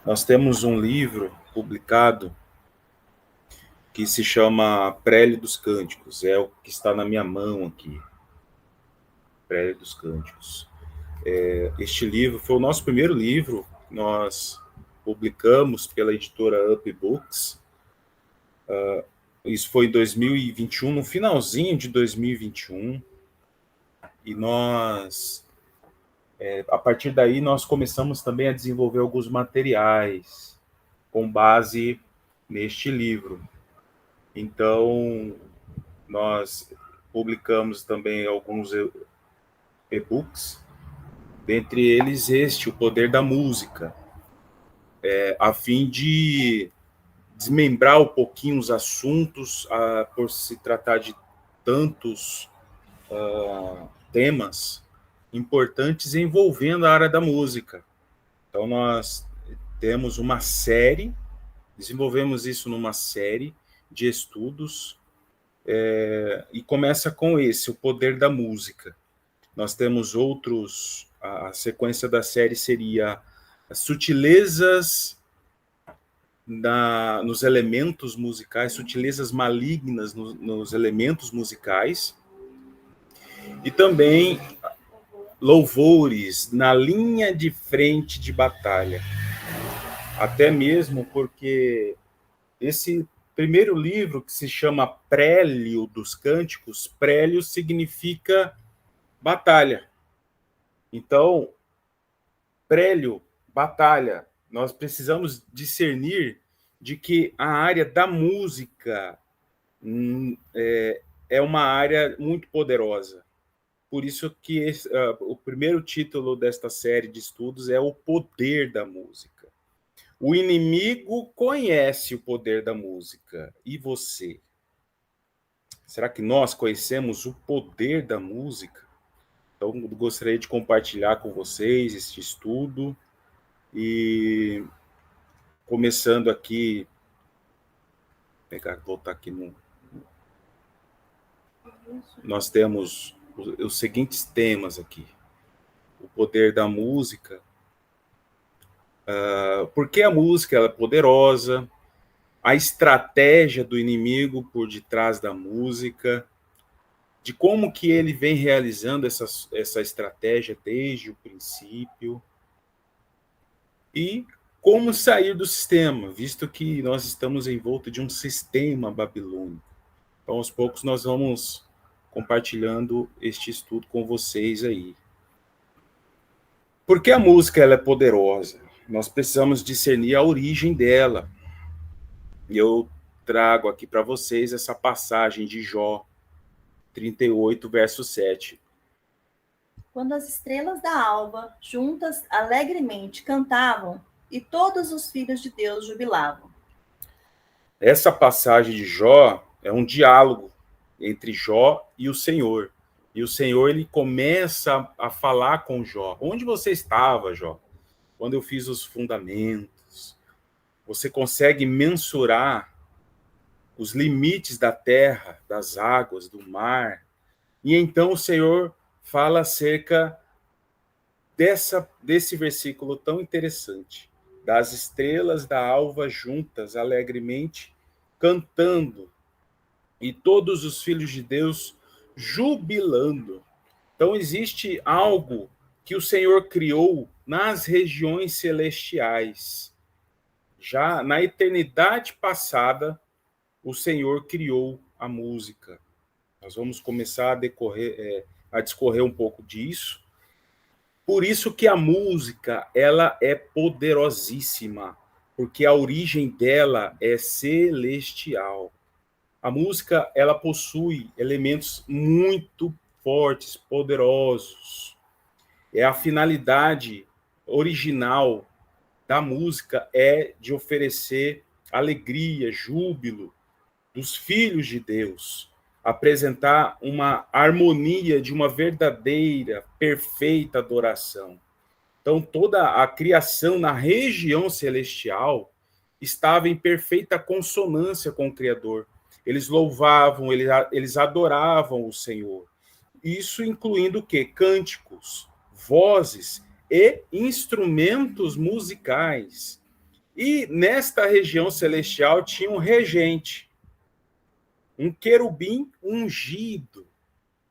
Nós temos um livro publicado que se chama Prélio dos Cânticos, é o que está na minha mão aqui, Prélio dos Cânticos. Este livro foi o nosso primeiro livro, nós publicamos pela editora Up Books. Isso foi em 2021, no finalzinho de 2021, e nós, a partir daí, nós começamos também a desenvolver alguns materiais com base neste livro. Então, nós publicamos também alguns e-books, dentre eles este, O Poder da Música, a fim de desmembrar um pouquinho os assuntos, por se tratar de tantos temas importantes envolvendo a área da música. Então, nós temos uma série, desenvolvemos isso numa série de estudos, e começa com esse, O Poder da Música. Nós temos outros, a sequência da série seria as sutilezas nos elementos musicais, sutilezas malignas nos elementos musicais, e também louvores na linha de frente de batalha. Até mesmo porque esse primeiro livro, que se chama Prélio dos Cânticos, prélio significa batalha. Então, prélio, batalha. Nós precisamos discernir de que a área da música é uma área muito poderosa. Por isso que o primeiro título desta série de estudos é O Poder da Música. O inimigo conhece o poder da música. E você? Será que nós conhecemos o poder da música? Então, gostaria de compartilhar com vocês este estudo. E começando aqui, voltar aqui nós temos os seguintes temas aqui. O poder da música. Por que a música ela é poderosa? A estratégia do inimigo por detrás da música, de como que ele vem realizando essa estratégia desde o princípio, e como sair do sistema, visto que nós estamos envoltos de um sistema babilônico. Então, aos poucos, nós vamos compartilhando este estudo com vocês aí. Por que a música ela é poderosa? Nós precisamos discernir a origem dela. E eu trago aqui para vocês essa passagem de Jó 38, verso 7. Quando as estrelas da alva, juntas alegremente cantavam, e todos os filhos de Deus jubilavam. Essa passagem de Jó é um diálogo entre Jó e o Senhor. E o Senhor, ele começa a falar com Jó. Onde você estava, Jó? Quando eu fiz os fundamentos. Você consegue mensurar os limites da terra, das águas, do mar. E então o Senhor fala acerca desse versículo tão interessante. Das estrelas da alva juntas, alegremente, cantando. E todos os filhos de Deus jubilando. Então existe algo que o Senhor criou nas regiões celestiais. Já na eternidade passada, o Senhor criou a música. Nós vamos começar a discorrer um pouco disso. Por isso que a música ela é poderosíssima, porque a origem dela é celestial. A música ela possui elementos muito fortes, poderosos. A finalidade original da música é de oferecer alegria, júbilo dos filhos de Deus, apresentar uma harmonia de uma verdadeira, perfeita adoração. Então, toda a criação na região celestial estava em perfeita consonância com o Criador. Eles louvavam, eles adoravam o Senhor. Isso incluindo o quê? Cânticos, vozes e instrumentos musicais. E nesta região celestial tinha um regente, um querubim ungido,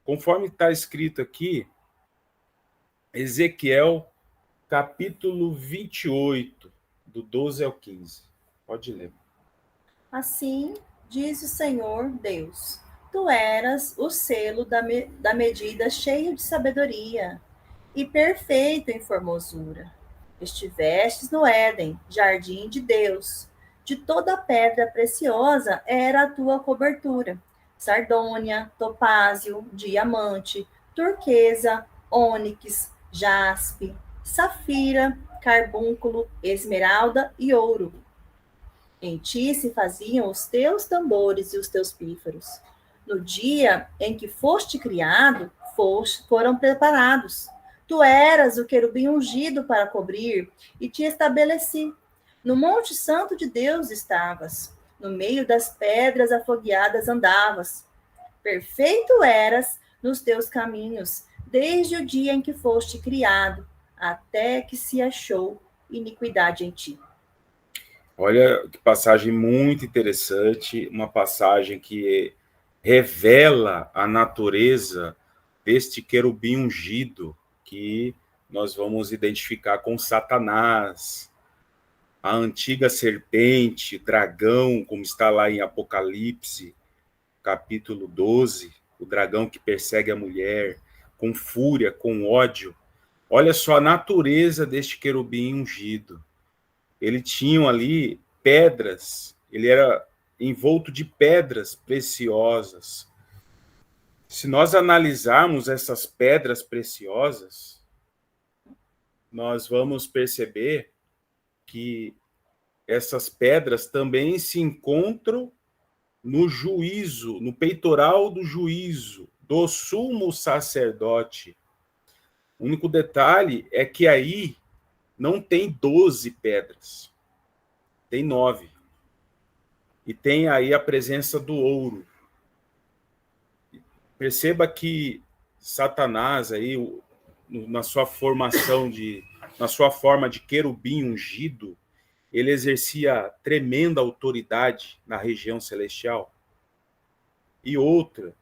conforme está escrito aqui, Ezequiel, capítulo 28, do 12 ao 15. Pode ler. Assim diz o Senhor Deus: Tu eras o selo da medida cheio de sabedoria e perfeito em formosura. Estivestes no Éden, jardim de Deus. De toda pedra preciosa era a tua cobertura: sardônia, topázio, diamante, turquesa, ônix, jaspe, safira, carbúnculo, esmeralda e ouro. Em ti se faziam os teus tambores e os teus pífaros. No dia em que foste criado, foram preparados. Tu eras o querubim ungido para cobrir, e te estabeleci. No monte santo de Deus estavas. No meio das pedras afogueadas andavas. Perfeito eras nos teus caminhos, desde o dia em que foste criado, até que se achou iniquidade em ti. Olha que passagem muito interessante, uma passagem que revela a natureza deste querubim ungido, que nós vamos identificar com Satanás, a antiga serpente, dragão, como está lá em Apocalipse, capítulo 12, o dragão que persegue a mulher, com fúria, com ódio. Olha só a natureza deste querubim ungido. Ele tinha ali pedras, ele era envolto de pedras preciosas. Se nós analisarmos essas pedras preciosas, nós vamos perceber que essas pedras também se encontram no juízo, no peitoral do juízo, do sumo sacerdote. O único detalhe é que aí não tem 12 pedras, tem 9. E tem aí a presença do ouro. Perceba que Satanás aí, na sua formação na sua forma de querubim ungido, ele exercia tremenda autoridade na região celestial. E outra,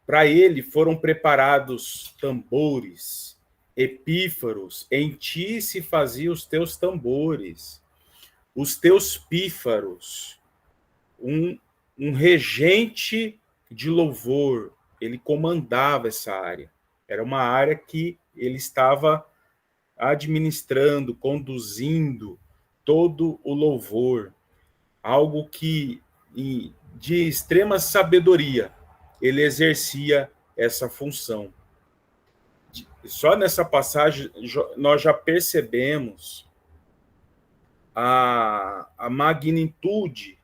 para ele foram preparados tambores, epífaros, em ti se faziam os teus tambores, os teus pífaros, um regente de louvor, ele comandava essa área. Era uma área que ele estava administrando, conduzindo todo o louvor, algo que de extrema sabedoria ele exercia essa função. Só nessa passagem nós já percebemos a magnitude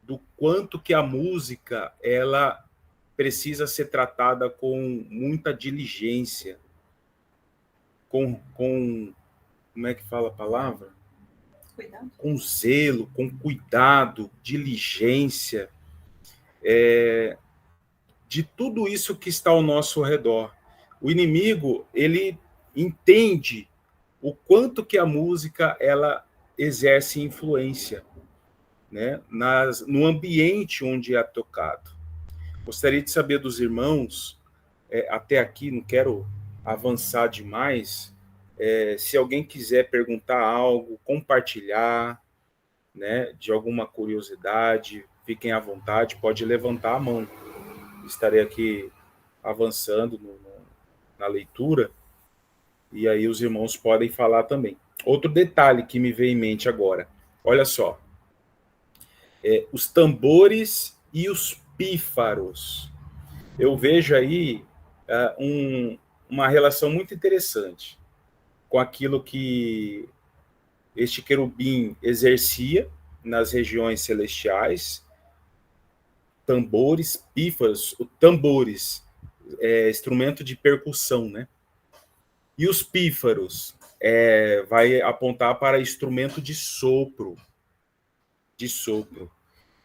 do quanto que a música ela precisa ser tratada com muita diligência, com como é que fala a palavra? Cuidado. Com zelo, com cuidado, diligência, de tudo isso que está ao nosso redor. O inimigo, ele entende o quanto que a música ela exerce influência, né, no ambiente onde é tocado. Gostaria de saber dos irmãos, até aqui, não quero avançar demais, se alguém quiser perguntar algo, compartilhar, né, de alguma curiosidade, fiquem à vontade, pode levantar a mão. Estarei aqui avançando na leitura, e aí os irmãos podem falar também. Outro detalhe que me veio em mente agora, olha só, os tambores e os pífaros. Eu vejo aí uma relação muito interessante com aquilo que este querubim exercia nas regiões celestiais. Tambores, pífaros, tambores, instrumento de percussão, né? E os pífaros vai apontar para instrumento de sopro.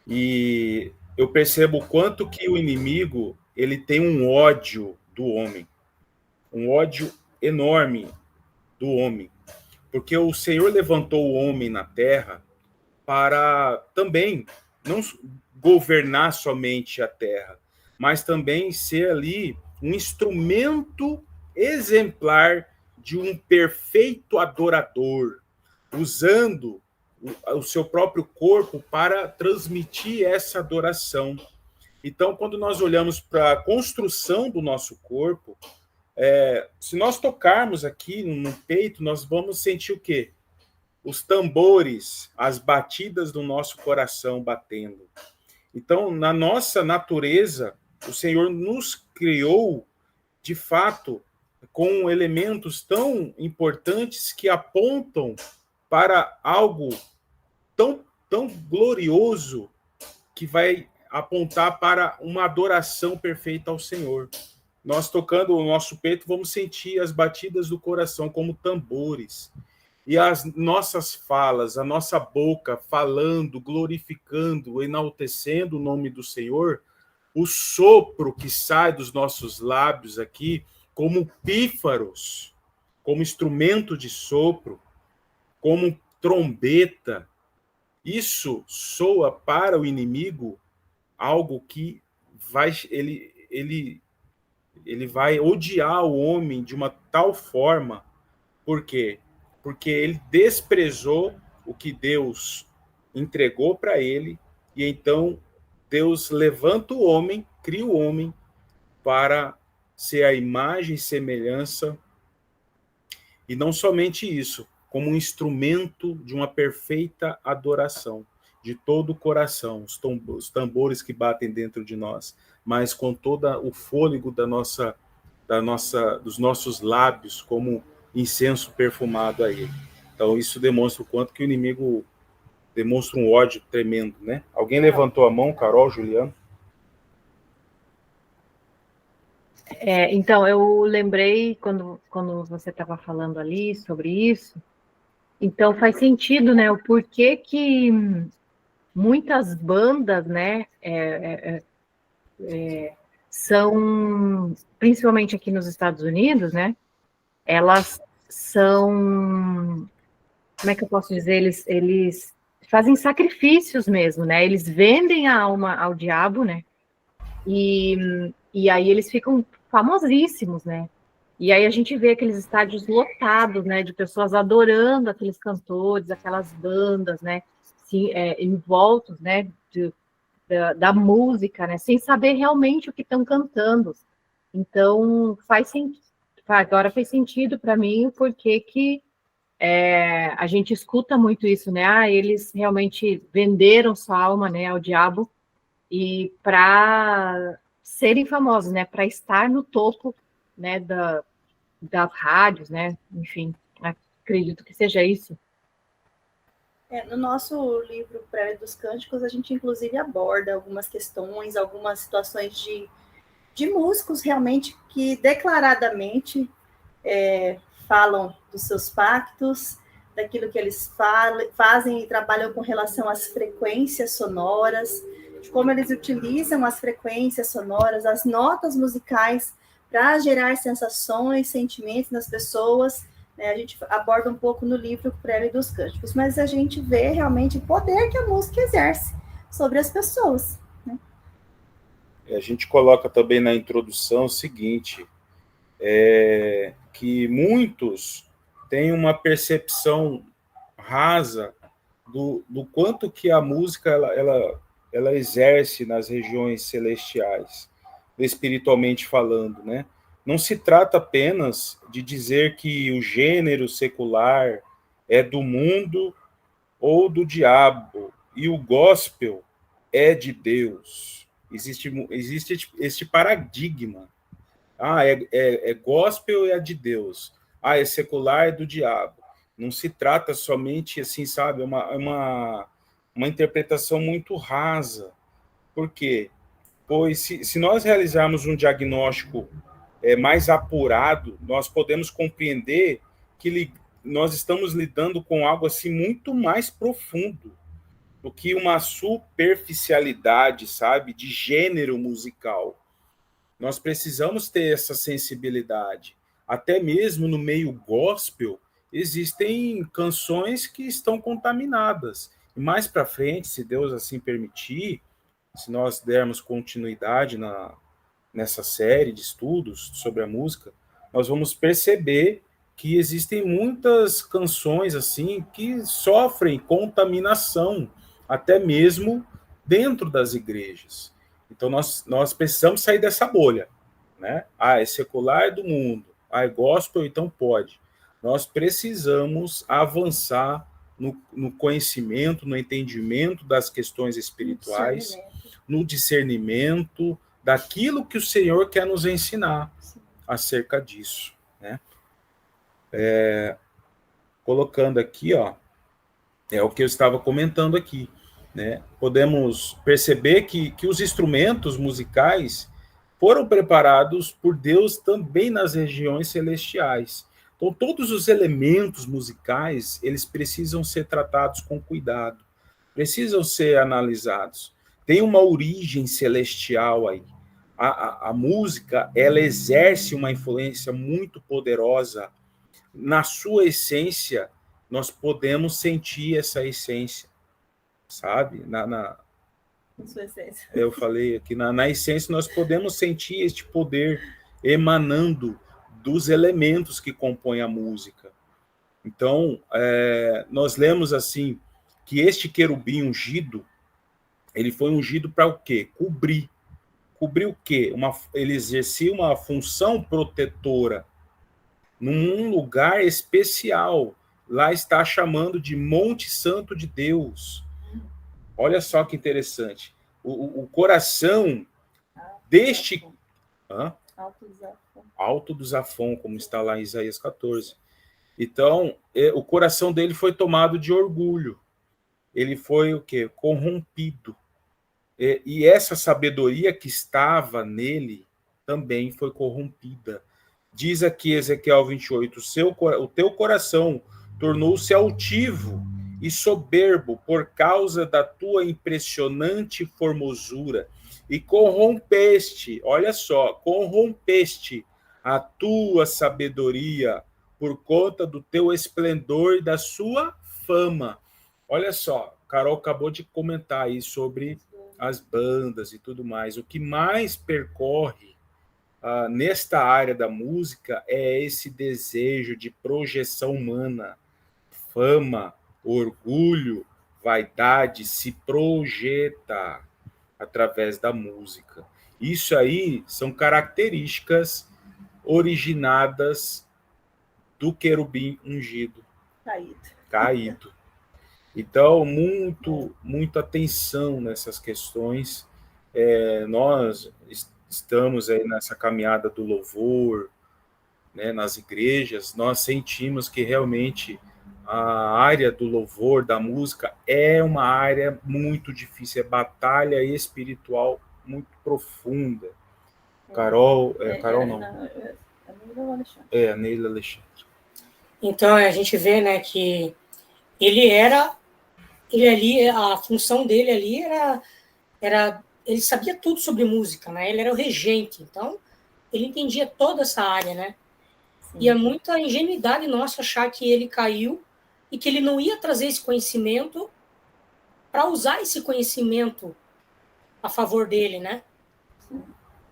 E eu percebo o quanto que o inimigo ele tem um ódio do homem, um ódio enorme do homem, porque o Senhor levantou o homem na terra para também não governar somente a terra, mas também ser ali um instrumento exemplar de um perfeito adorador, usando o seu próprio corpo para transmitir essa adoração. Então, quando nós olhamos para a construção do nosso corpo, se nós tocarmos aqui no peito, nós vamos sentir o quê? Os tambores, as batidas do nosso coração batendo. Então, na nossa natureza, o Senhor nos criou, de fato, com elementos tão importantes que apontam para algo tão glorioso que vai apontar para uma adoração perfeita ao Senhor. Nós tocando o nosso peito, vamos sentir as batidas do coração como tambores. E as nossas falas, a nossa boca falando, glorificando, enaltecendo o nome do Senhor, o sopro que sai dos nossos lábios aqui, como pífaros, como instrumento de sopro, como trombeta, isso soa para o inimigo algo que ele vai odiar o homem de uma tal forma. Por quê? Porque ele desprezou o que Deus entregou para ele, e então Deus levanta o homem, cria o homem para ser a imagem e semelhança, e não somente isso, como um instrumento de uma perfeita adoração, de todo o coração, os tambores que batem dentro de nós, mas com todo o fôlego dos nossos lábios, como incenso perfumado a ele. Então, isso demonstra o quanto que o inimigo demonstra um ódio tremendo, né? Alguém levantou a mão, Carol, Juliano? Então, eu lembrei quando você estava falando ali sobre isso, então faz sentido, né, o porquê que muitas bandas, né, são, principalmente aqui nos Estados Unidos, né, elas são, como é que eu posso dizer, eles fazem sacrifícios mesmo, né, eles vendem a alma ao diabo, né, e aí eles ficam famosíssimos, né? E aí a gente vê aqueles estádios lotados, né, de pessoas adorando aqueles cantores, aquelas bandas, né, assim, envoltos, né, da música, né, sem saber realmente o que estão cantando. Então agora fez sentido para mim porque que a gente escuta muito isso, né? Ah, eles realmente venderam sua alma, né, ao diabo e para serem famosos, né, para estar no topo, né, das rádios, né, enfim, acredito que seja isso. No nosso livro Prévio dos Cânticos, a gente inclusive aborda algumas questões, algumas situações de músicos realmente que declaradamente falam dos seus pactos, daquilo que eles fazem e trabalham com relação às frequências sonoras, de como eles utilizam as frequências sonoras, as notas musicais para gerar sensações, sentimentos nas pessoas. A gente aborda um pouco no livro Prévio dos Cânticos, mas a gente vê realmente o poder que a música exerce sobre as pessoas. Né? A gente coloca também na introdução o seguinte, que muitos têm uma percepção rasa do quanto que a música ela exerce nas regiões celestiais, espiritualmente falando, né? Não se trata apenas de dizer que o gênero secular é do mundo ou do diabo e o gospel é de Deus. Existe este paradigma. É gospel é de Deus. É secular é do diabo. Não se trata somente assim, sabe? Uma interpretação muito rasa. Por quê? Pois se nós realizarmos um diagnóstico mais apurado, nós podemos compreender que nós estamos lidando com algo assim muito mais profundo do que uma superficialidade, sabe, de gênero musical. Nós precisamos ter essa sensibilidade. Até mesmo no meio gospel, existem canções que estão contaminadas. E mais para frente, se Deus assim permitir, se nós dermos continuidade nessa série de estudos sobre a música, nós vamos perceber que existem muitas canções assim que sofrem contaminação, até mesmo dentro das igrejas. Então nós precisamos sair dessa bolha, né? É secular, é do mundo. É gospel, então pode. Nós precisamos avançar no conhecimento, no entendimento das questões espirituais, no discernimento daquilo que o Senhor quer nos ensinar acerca disso, né? Colocando aqui, ó, é o que eu estava comentando aqui, né? Podemos perceber que os instrumentos musicais foram preparados por Deus também nas regiões celestiais. Então, todos os elementos musicais, eles precisam ser tratados com cuidado, precisam ser analisados. Tem uma origem celestial aí. A música, ela exerce uma influência muito poderosa. Na sua essência, nós podemos sentir essa essência, sabe? Na sua essência. Eu falei aqui, na essência, nós podemos sentir este poder emanando dos elementos que compõem a música. Então, nós lemos assim, que este querubim ungido, ele foi ungido para o quê? Cobrir. Cobrir o quê? Ele exercia uma função protetora num lugar especial. Lá está chamando de Monte Santo de Deus. Olha só que interessante. O coração deste... Alto do Zafon, como está lá em Isaías 14. Então, o coração dele foi tomado de orgulho. Ele foi o quê? Corrompido. E essa sabedoria que estava nele também foi corrompida. Diz aqui Ezequiel 28, o teu coração tornou-se altivo e soberbo por causa da tua impressionante formosura e corrompeste, olha só, corrompeste a tua sabedoria por conta do teu esplendor e da sua fama. Olha só, Carol acabou de comentar aí sobre as bandas e tudo mais. O que mais percorre nesta área da música é esse desejo de projeção humana, fama, orgulho, vaidade, se projeta através da música. Isso aí são características originadas do querubim ungido. Caído. Então, muita atenção nessas questões. Nós estamos aí nessa caminhada do louvor, né, nas igrejas, nós sentimos que realmente a área do louvor, da música, é uma área muito difícil, é batalha espiritual muito profunda. Carol não. A Neila Alexandre. Então, a gente vê, né, que ele ali, a função dele ali era ele sabia tudo sobre música, né? Ele era o regente, então ele entendia toda essa área, né? Sim. E é muita ingenuidade nossa achar que ele caiu e que ele não ia trazer esse conhecimento para usar esse conhecimento a favor dele, né? Sim.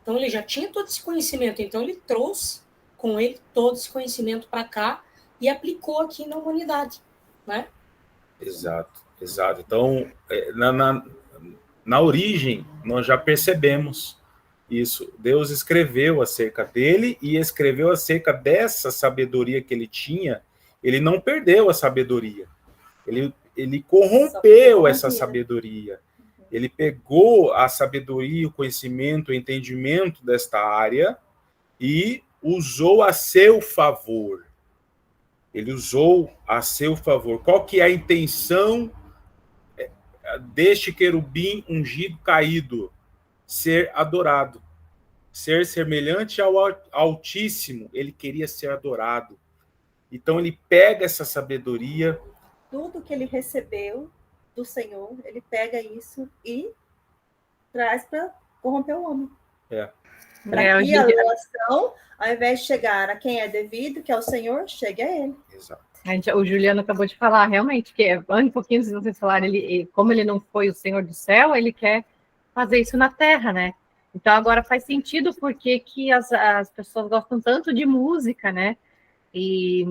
Então ele já tinha todo esse conhecimento, então ele trouxe com ele todo esse conhecimento para cá e aplicou aqui na humanidade, né? Exato. Então, na origem, nós já percebemos isso. Deus escreveu acerca dele e escreveu acerca dessa sabedoria que ele tinha. Ele não perdeu a sabedoria. Ele corrompeu essa sabedoria. Ele pegou a sabedoria, o conhecimento, o entendimento desta área e usou a seu favor. Ele usou a seu favor. Qual que é a intenção deste querubim ungido caído? Ser adorado. Ser semelhante ao Altíssimo. Ele queria ser adorado. Então ele pega essa sabedoria. Tudo que ele recebeu do Senhor, ele pega isso e traz para corromper o homem. Para que a doação, ao invés de chegar a quem é devido, que é o Senhor, chegue a ele. Exato. O Juliano acabou de falar, realmente, que um pouquinho antes de vocês falarem, como ele não foi o Senhor do céu, ele quer fazer isso na Terra, né? Então agora faz sentido porque que as pessoas gostam tanto de música, né? E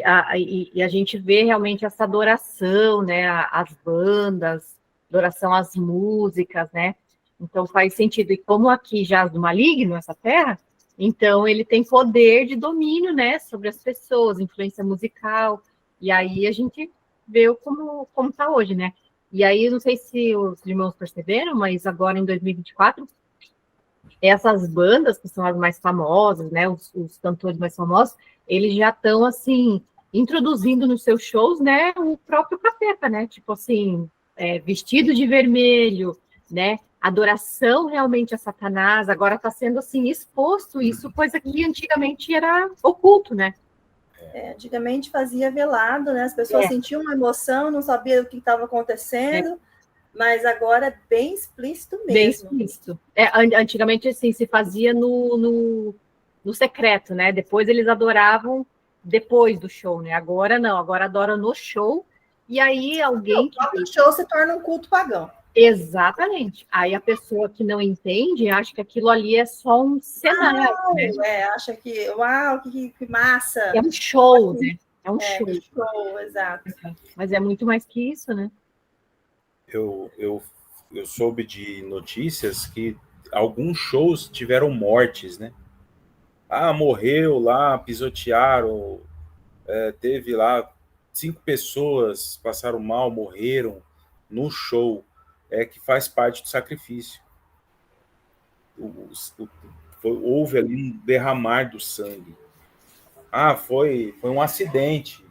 a gente vê realmente essa adoração, né? As bandas, adoração às músicas, né? Então faz sentido. E como aqui jaz do maligno, essa terra, então ele tem poder de domínio, né? Sobre as pessoas, influência musical. E aí a gente vê como está hoje, né? E aí, não sei se os irmãos perceberam, mas agora em 2024, essas bandas que são as mais famosas, né? Os cantores mais famosos, eles já estão assim introduzindo nos seus shows, né, o próprio capeta, né? Tipo assim, vestido de vermelho, né? Adoração realmente a Satanás, agora está sendo assim exposto isso, coisa que antigamente era oculto, né? Antigamente fazia velado, né? As pessoas sentiam uma emoção, não sabiam o que estava acontecendo, mas agora é bem explícito mesmo. Bem explícito. Antigamente, assim, se fazia no secreto, né? Depois eles adoravam depois do show, né? Agora não, agora adoram no show, e aí alguém... O próprio show se torna um culto pagão. Exatamente. Aí a pessoa que não entende acha que aquilo ali é só um cenário, né? Acha que, uau, que massa. É um show, né? É um show, exato. Mas é muito mais que isso, né? Eu soube de notícias que alguns shows tiveram mortes, né? Morreu lá, pisotearam, teve lá 5 pessoas passaram mal, morreram no show, que faz parte do sacrifício. Houve ali um derramar do sangue. Foi um acidente.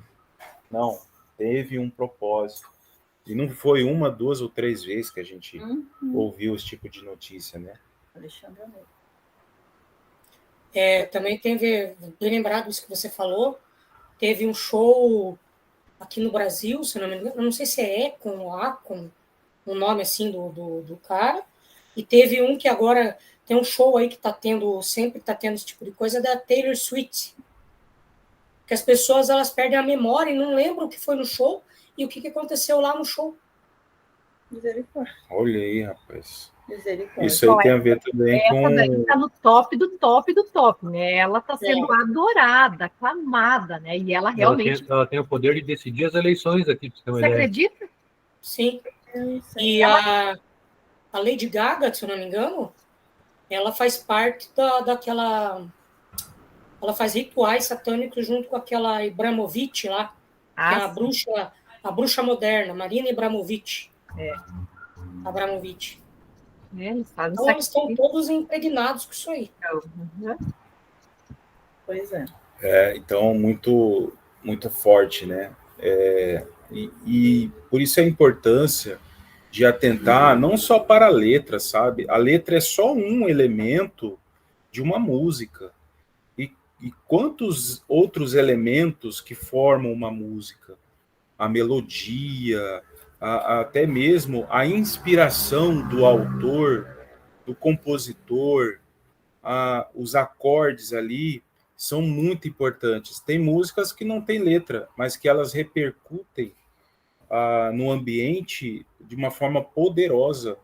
Não, teve um propósito. E não foi 1, 2 ou 3 vezes que a gente ouviu esse tipo de notícia, né? Alexandre. Também teve, bem lembrado isso que você falou, teve um show aqui no Brasil, se não me engano, não sei se é Akon ou Akon, o nome assim do cara, e teve um que agora tem um show aí que sempre está tendo esse tipo de coisa, da Taylor Swift, que as pessoas elas perdem a memória e não lembram o que foi no show e o que aconteceu lá no show. Misericórdia. Olha aí, rapaz. Misericórdia. Isso aí tem a ver também com... Essa daí está no top do top do top, né? Ela está sendo adorada, aclamada, né? E ela realmente... Ela tem o poder de decidir as eleições aqui. Você acredita? Sim. E a Lady Gaga, se eu não me engano, ela faz parte daquela... Ela faz rituais satânicos junto com aquela Abramovic lá, que é a bruxa moderna, Marina Abramovic. Abramovic. Eles então, eles estão todos impregnados com isso aí. Pois é. Então, muito, muito forte, né? E por isso a importância de atentar não só para a letra, sabe? A letra é só um elemento de uma música. E quantos outros elementos que formam uma música? A melodia, até mesmo a inspiração do autor, do compositor, os acordes ali são muito importantes. Tem músicas que não têm letra, mas que elas repercutem no ambiente de uma forma poderosa.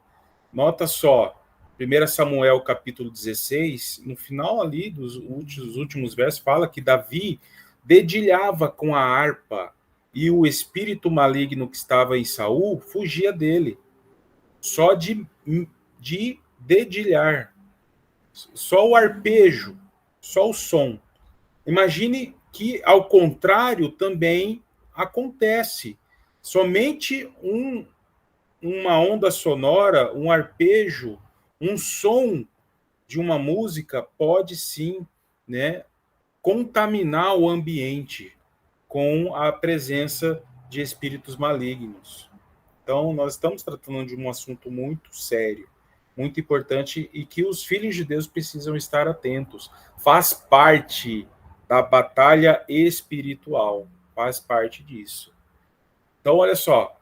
Nota só, 1 Samuel capítulo 16, no final ali dos últimos versos, fala que Davi dedilhava com a harpa e o espírito maligno que estava em Saul fugia dele. Só de dedilhar. Só o arpejo, só o som. Imagine que, ao contrário, também acontece. Somente uma onda sonora, um arpejo, um som de uma música pode sim, né, contaminar o ambiente com a presença de espíritos malignos. Então, nós estamos tratando de um assunto muito sério, muito importante e que os filhos de Deus precisam estar atentos. Faz parte da batalha espiritual, faz parte disso. Então, olha só,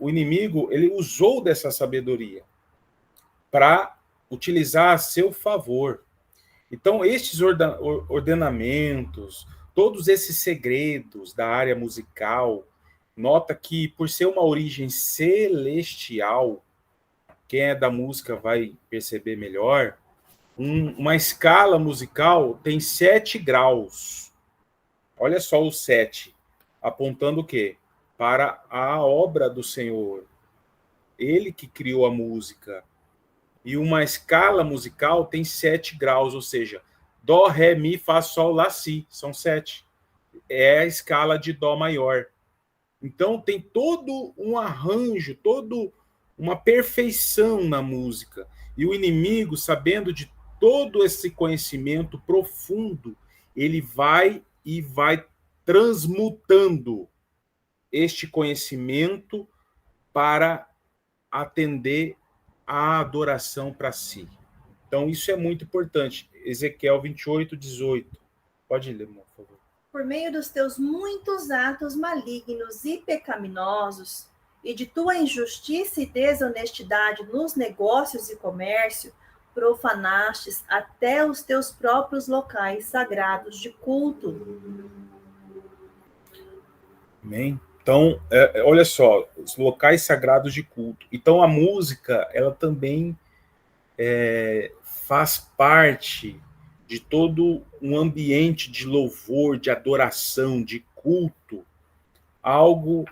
o inimigo ele usou dessa sabedoria para utilizar a seu favor. Então, estes ordenamentos, todos esses segredos da área musical, nota que, por ser uma origem celestial, quem é da música vai perceber melhor, uma escala musical tem 7 graus. Olha só o 7, apontando o quê? Para a obra do Senhor. Ele que criou a música. E uma escala musical tem 7 graus, ou seja, Dó, Ré, Mi, Fá, Sol, Lá, Si. São 7. É a escala de Dó maior. Então tem todo um arranjo, toda uma perfeição na música. E o inimigo, sabendo de todo esse conhecimento profundo, ele vai transmutando este conhecimento para atender a adoração para si. Então, isso é muito importante. Ezequiel 28, 18. Pode ler, por favor. Por meio dos teus muitos atos malignos e pecaminosos, e de tua injustiça e desonestidade nos negócios e comércio, profanastes até os teus próprios locais sagrados de culto. Amém? Então, olha só, os locais sagrados de culto. Então, a música, ela também faz parte de todo um ambiente de louvor, de adoração, de culto, algo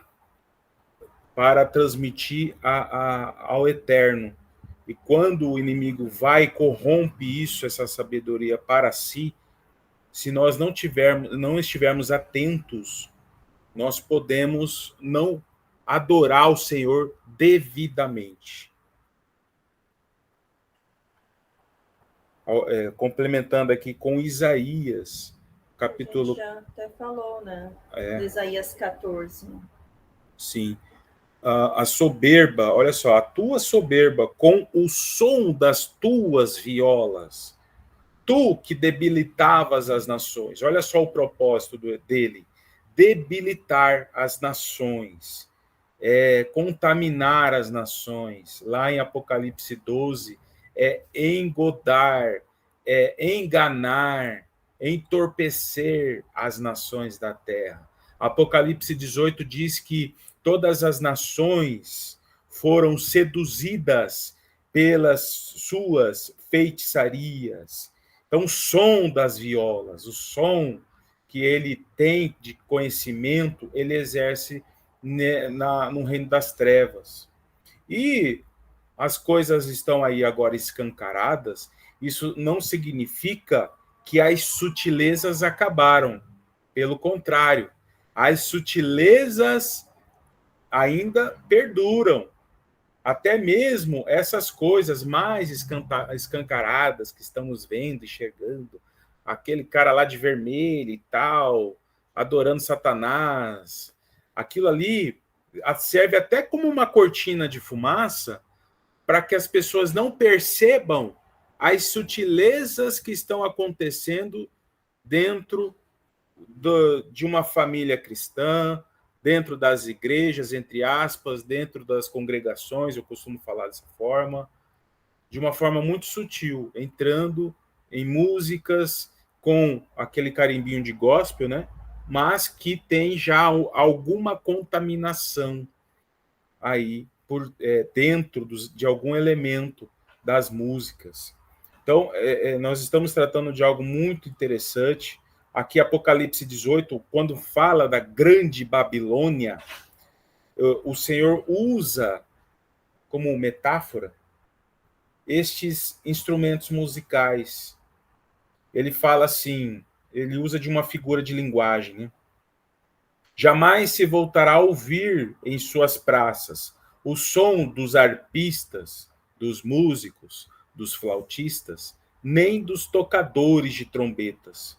para transmitir ao eterno. E quando o inimigo vai e corrompe isso, essa sabedoria para si, se nós não estivermos atentos, nós podemos não adorar o Senhor devidamente. Complementando aqui com Isaías, capítulo... Já até falou, né? Isaías 14. Sim. A soberba, olha só, a tua soberba com o som das tuas violas, tu que debilitavas as nações. Olha só o propósito dele: debilitar as nações, contaminar as nações. Lá em Apocalipse 12, engodar, enganar, entorpecer as nações da terra. Apocalipse 18 diz que todas as nações foram seduzidas pelas suas feitiçarias. Então, o som das violas, o som que ele tem de conhecimento, ele exerce no reino das trevas. E as coisas estão aí agora escancaradas, isso não significa que as sutilezas acabaram. Pelo contrário, as sutilezas ainda perduram. Até mesmo essas coisas mais escancaradas que estamos vendo e chegando, aquele cara lá de vermelho e tal, adorando Satanás, aquilo ali serve até como uma cortina de fumaça para que as pessoas não percebam as sutilezas que estão acontecendo dentro de uma família cristã, dentro das igrejas, entre aspas, dentro das congregações, eu costumo falar dessa forma, de uma forma muito sutil, entrando em músicas com aquele carimbinho de gospel, né? Mas que tem já alguma contaminação aí dentro de algum elemento das músicas. Então, nós estamos tratando de algo muito interessante. Aqui, Apocalipse 18, quando fala da grande Babilônia, o Senhor usa como metáfora estes instrumentos musicais. Ele fala assim, ele usa de uma figura de linguagem, né? Jamais se voltará a ouvir em suas praças o som dos arpistas, dos músicos, dos flautistas, nem dos tocadores de trombetas.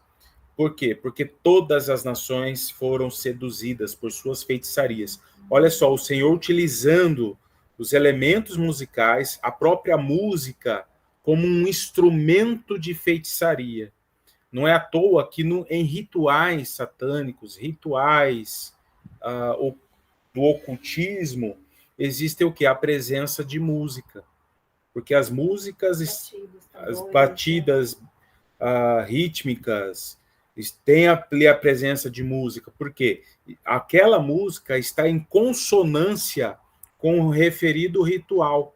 Por quê? Porque todas as nações foram seduzidas por suas feitiçarias. Olha só, o Senhor utilizando os elementos musicais, a própria música, como um instrumento de feitiçaria. Não é à toa que em rituais satânicos, rituais do ocultismo, existe o quê? A presença de música. Porque as músicas, as batidas rítmicas, tem ali a presença de música, porque aquela música está em consonância com o referido ritual.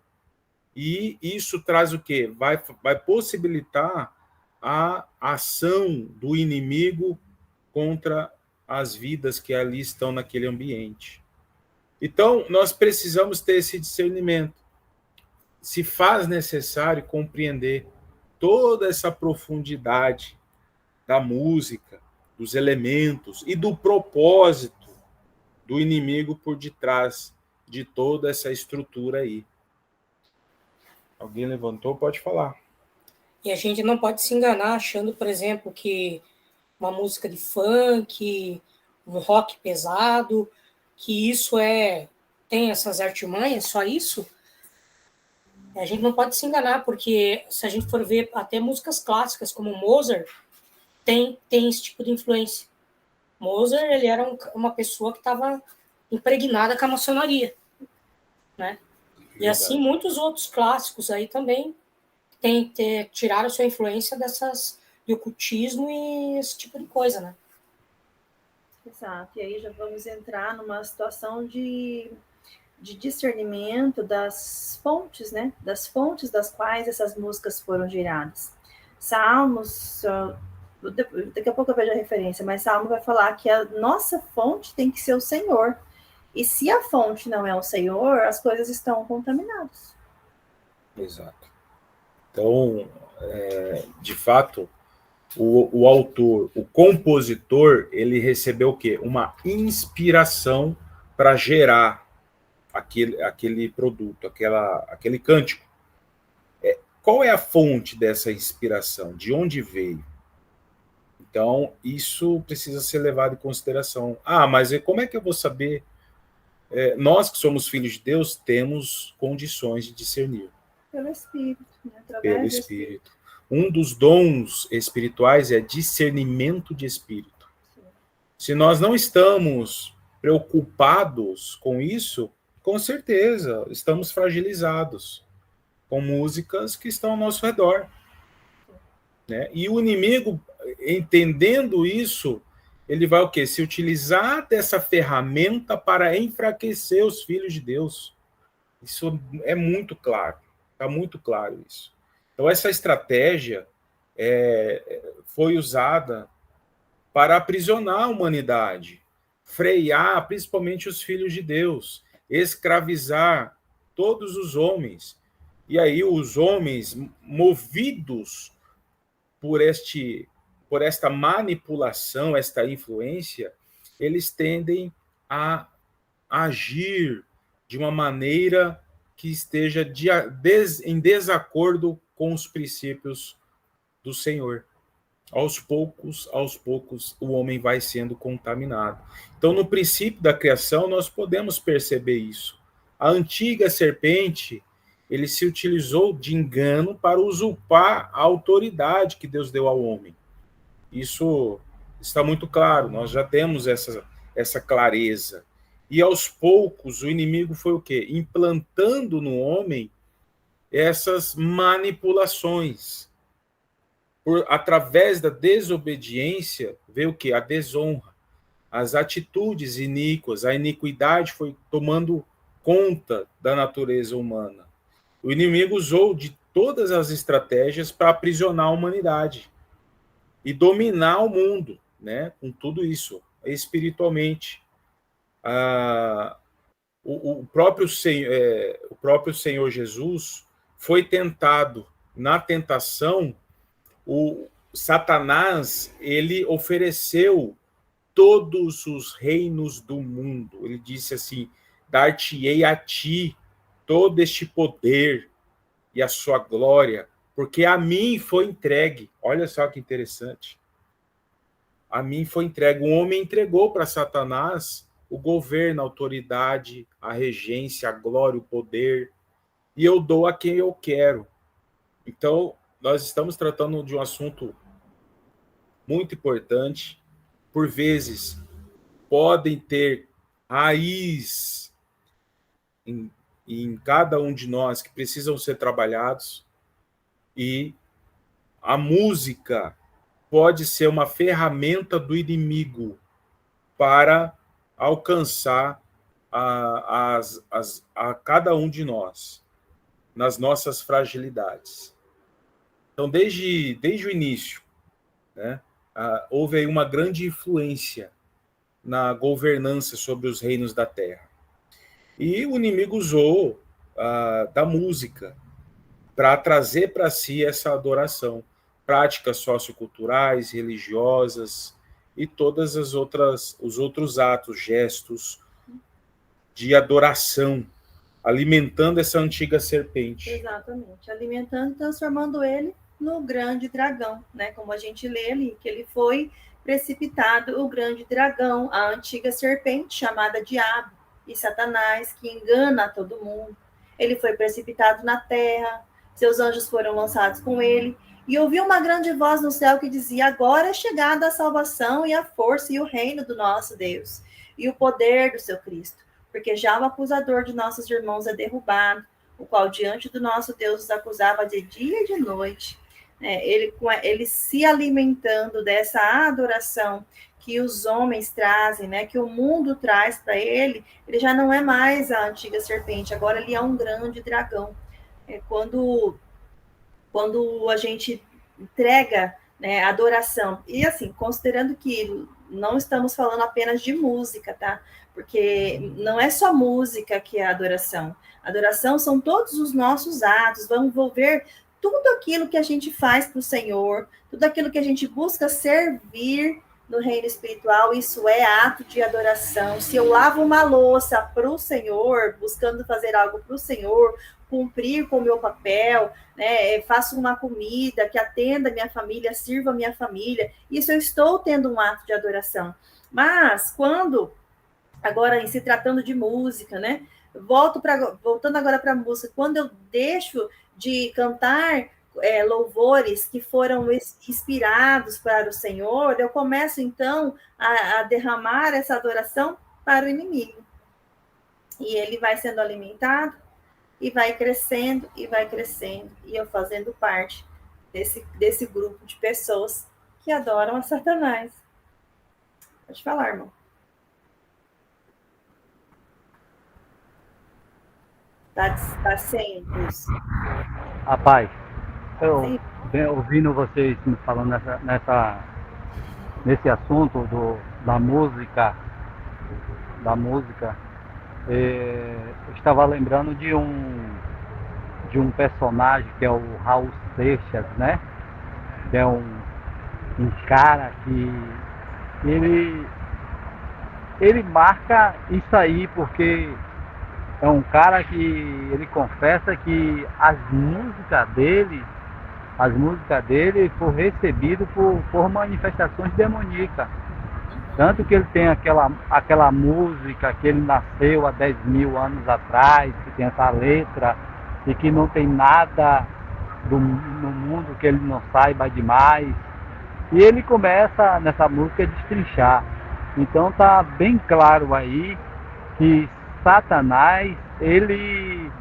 E isso traz o quê? Vai possibilitar a ação do inimigo contra as vidas que ali estão naquele ambiente. Então, nós precisamos ter esse discernimento. Se faz necessário compreender toda essa profundidade da música, dos elementos e do propósito do inimigo por detrás de toda essa estrutura aí. Alguém levantou? Pode falar. E a gente não pode se enganar achando, por exemplo, que uma música de funk, um rock pesado, que isso tem essas artimanhas, só isso. A gente não pode se enganar, porque se a gente for ver até músicas clássicas como Mozart, tem esse tipo de influência. Mozart, ele era uma pessoa que estava impregnada com a maçonaria, né? E assim muitos outros clássicos aí também tiraram sua influência de ocultismo e esse tipo de coisa, né? Exato. E aí já vamos entrar numa situação de discernimento das fontes, né? Das fontes das quais essas músicas foram geradas. Salmos, daqui a pouco eu vejo a referência, mas Salmo vai falar que a nossa fonte tem que ser o Senhor. E se a fonte não é o Senhor, as coisas estão contaminadas. Exato. Então, de fato, o autor, o compositor, ele recebeu o quê? Uma inspiração para gerar aquele produto, aquele cântico. Qual é a fonte dessa inspiração? De onde veio? Então, isso precisa ser levado em consideração. Mas como é que eu vou saber? Nós que somos filhos de Deus temos condições de discernir. Pelo Espírito. Né? Pelo Espírito. Um dos dons espirituais é discernimento de espírito. Sim. Se nós não estamos preocupados com isso, com certeza estamos fragilizados com músicas que estão ao nosso redor. Né? E o inimigo, entendendo isso, ele vai o quê? Se utilizar dessa ferramenta para enfraquecer os filhos de Deus. Isso é muito claro. Está muito claro isso. Então, essa estratégia foi usada para aprisionar a humanidade, frear principalmente os filhos de Deus, escravizar todos os homens. E aí os homens, movidos por esta manipulação, esta influência, eles tendem a agir de uma maneira que esteja em desacordo com os princípios do Senhor. Aos poucos, o homem vai sendo contaminado. Então, no princípio da criação, nós podemos perceber isso. A antiga serpente, ele se utilizou de engano para usurpar a autoridade que Deus deu ao homem. Isso está muito claro, nós já temos essa clareza. E aos poucos, o inimigo foi o quê? Implantando no homem essas manipulações. Através da desobediência, veio o quê? A desonra. As atitudes iníquas, a iniquidade foi tomando conta da natureza humana. O inimigo usou de todas as estratégias para aprisionar a humanidade e dominar o mundo, né? Com tudo isso, espiritualmente. O próprio Senhor Jesus foi tentado. Na tentação, o Satanás, ele ofereceu todos os reinos do mundo. Ele disse assim: dar-te-ei a ti todo este poder e a sua glória, porque a mim foi entregue. Olha só que interessante. A mim foi entregue. O homem entregou para Satanás o governo, a autoridade, a regência, a glória, o poder, e eu dou a quem eu quero. Então, nós estamos tratando de um assunto muito importante. Por vezes, podem ter raiz em cada um de nós que precisam ser trabalhados, e a música pode ser uma ferramenta do inimigo para alcançar a cada um de nós, nas nossas fragilidades. Então, desde o início, né, houve aí uma grande influência na governança sobre os reinos da terra. E o inimigo usou da música para trazer para si essa adoração, práticas socioculturais, religiosas e todas os outros atos, gestos de adoração, alimentando essa antiga serpente. Exatamente, alimentando, transformando ele no grande dragão, né? Como a gente lê ali, que ele foi precipitado, o grande dragão, a antiga serpente chamada Diabo e Satanás, que engana todo mundo. Ele foi precipitado na terra, seus anjos foram lançados com ele, e ouviu uma grande voz no céu que dizia: agora é chegada a salvação e a força e o reino do nosso Deus, e o poder do seu Cristo, porque já o acusador de nossos irmãos é derrubado, o qual diante do nosso Deus os acusava de dia e de noite. Ele se alimentando dessa adoração que os homens trazem, né, que o mundo traz para ele, ele já não é mais a antiga serpente, agora ele é um grande dragão. Quando a gente entrega, né, adoração, e assim, considerando que não estamos falando apenas de música, tá? Porque não é só música que é adoração. Adoração são todos os nossos atos, vão envolver tudo aquilo que a gente faz para o Senhor, tudo aquilo que a gente busca servir no reino espiritual, isso é ato de adoração. Se eu lavo uma louça para o Senhor, buscando fazer algo para o Senhor, cumprir com o meu papel, né, faço uma comida que atenda a minha família, sirva a minha família, isso eu estou tendo um ato de adoração. Mas quando, agora em se tratando de música, né, voltando agora para a música, quando eu deixo de cantar louvores que foram inspirados para o Senhor, eu começo então a derramar essa adoração para o inimigo. E ele vai sendo alimentado, e vai crescendo, e eu fazendo parte desse grupo de pessoas que adoram a Satanás. Pode falar, irmão. Tá sem luz. Rapaz, eu venho ouvindo vocês me falando nesse assunto da música, eu estava lembrando de um personagem que é o Raul Seixas, né? Que é um cara que ele marca isso aí, porque é um cara que ele confessa que as músicas dele foram recebidas por manifestações demoníacas. Tanto que ele tem aquela música que ele nasceu há 10 mil anos atrás, que tem essa letra, e que não tem nada no mundo que ele não saiba demais. E ele começa nessa música a destrinchar. Então tá bem claro aí que Satanás, ele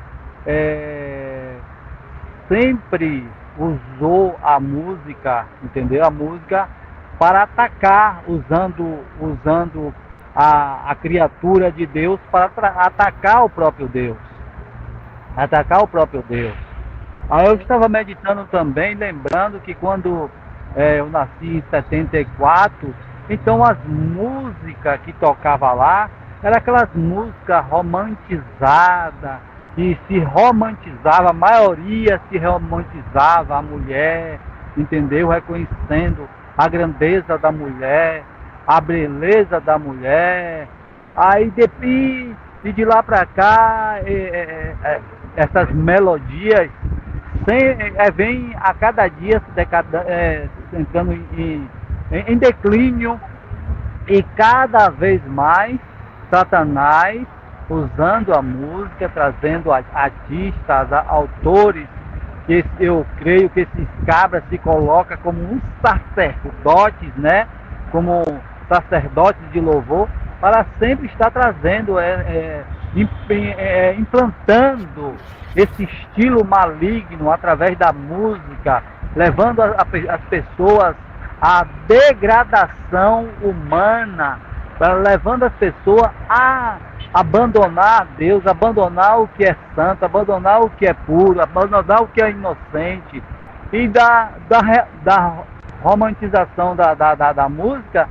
sempre usou a música, entendeu? A música para atacar, usando a criatura de Deus para atacar o próprio Deus. Aí eu estava meditando também, lembrando que quando eu nasci em 74, então as músicas que tocava lá eram aquelas músicas romantizadas, que se romantizava, a maioria se romantizava a mulher, entendeu? Reconhecendo a grandeza da mulher, a beleza da mulher. Aí de lá para cá, essas melodias vêm a cada dia entrando em declínio, e cada vez mais Satanás usando a música, trazendo artistas, autores, que eu creio que esses cabras se colocam como uns sacerdotes, né? Como sacerdotes de louvor, para sempre estar trazendo, implantando esse estilo maligno através da música, levando as pessoas a degradação humana, levando as pessoas a abandonar Deus, abandonar o que é santo, abandonar o que é puro, abandonar o que é inocente, e da romantização da música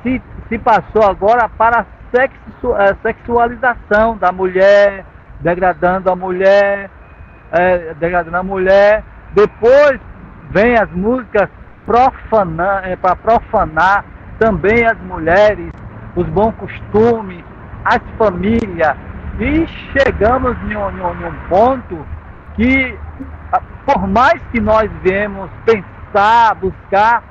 se passou agora para a sexualização da mulher, degradando a mulher, Depois vem as músicas para profanar também as mulheres, os bons costumes, as famílias, e chegamos em um ponto que, por mais que nós viemos pensar, buscar,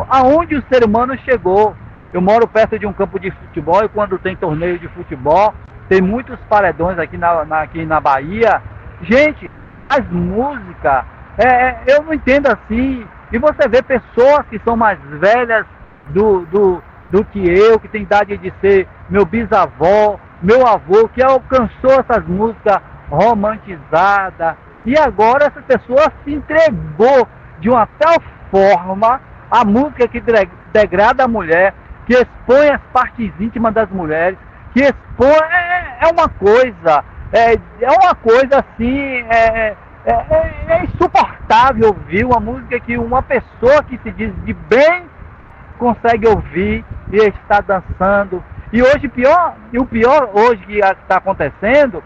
aonde o ser humano chegou. Eu moro perto de um campo de futebol, e quando tem torneio de futebol, tem muitos paredões aqui na Bahia. Gente, as músicas, eu não entendo assim. E você vê pessoas que são mais velhas do que eu, que tem idade de ser meu bisavô, meu avô, que alcançou essas músicas romantizadas. E agora essa pessoa se entregou de uma tal forma a música que degrada a mulher, que expõe as partes íntimas das mulheres, que expõe... É uma coisa assim... É insuportável ouvir uma música que uma pessoa que se diz de bem consegue ouvir e está dançando. E hoje o pior hoje que está acontecendo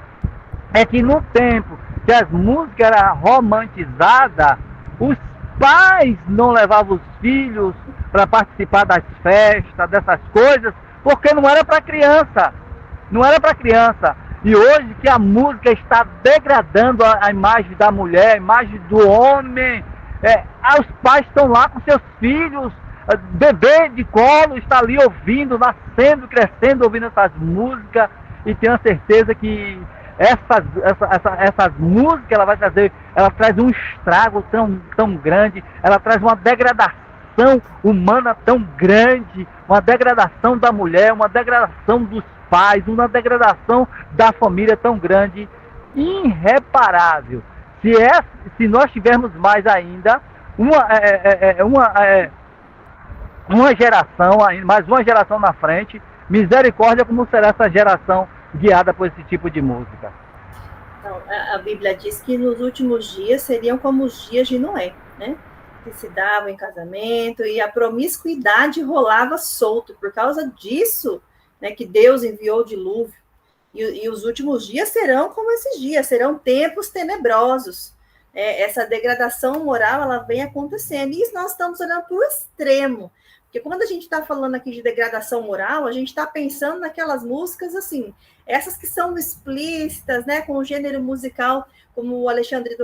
é que no tempo que as músicas eram romantizadas, os pais não levavam os filhos para participar das festas, dessas coisas, porque não era para criança. Não era para criança. E hoje que a música está degradando a imagem da mulher, a imagem do homem, os pais estão lá com seus filhos, bebê de colo, está ali ouvindo, nascendo, crescendo, ouvindo essas músicas, e tenho certeza que essas músicas ela traz um estrago tão grande, ela traz uma degradação humana tão grande, uma degradação da mulher, uma degradação dos pais, uma degradação da família tão grande, irreparável. Se nós tivermos mais ainda uma geração, mais uma geração na frente, misericórdia, como será essa geração guiada por esse tipo de música. Então, a Bíblia diz que nos últimos dias seriam como os dias de Noé, né? Que se davam em casamento e a promiscuidade rolava solto. Por causa disso, né, que Deus enviou o dilúvio. E os últimos dias serão como esses dias, serão tempos tenebrosos. Essa degradação moral, ela vem acontecendo. E isso nós estamos olhando para o extremo. Porque quando a gente está falando aqui de degradação moral, a gente está pensando naquelas músicas assim, essas que são explícitas, né, com o gênero musical, como o Alexandre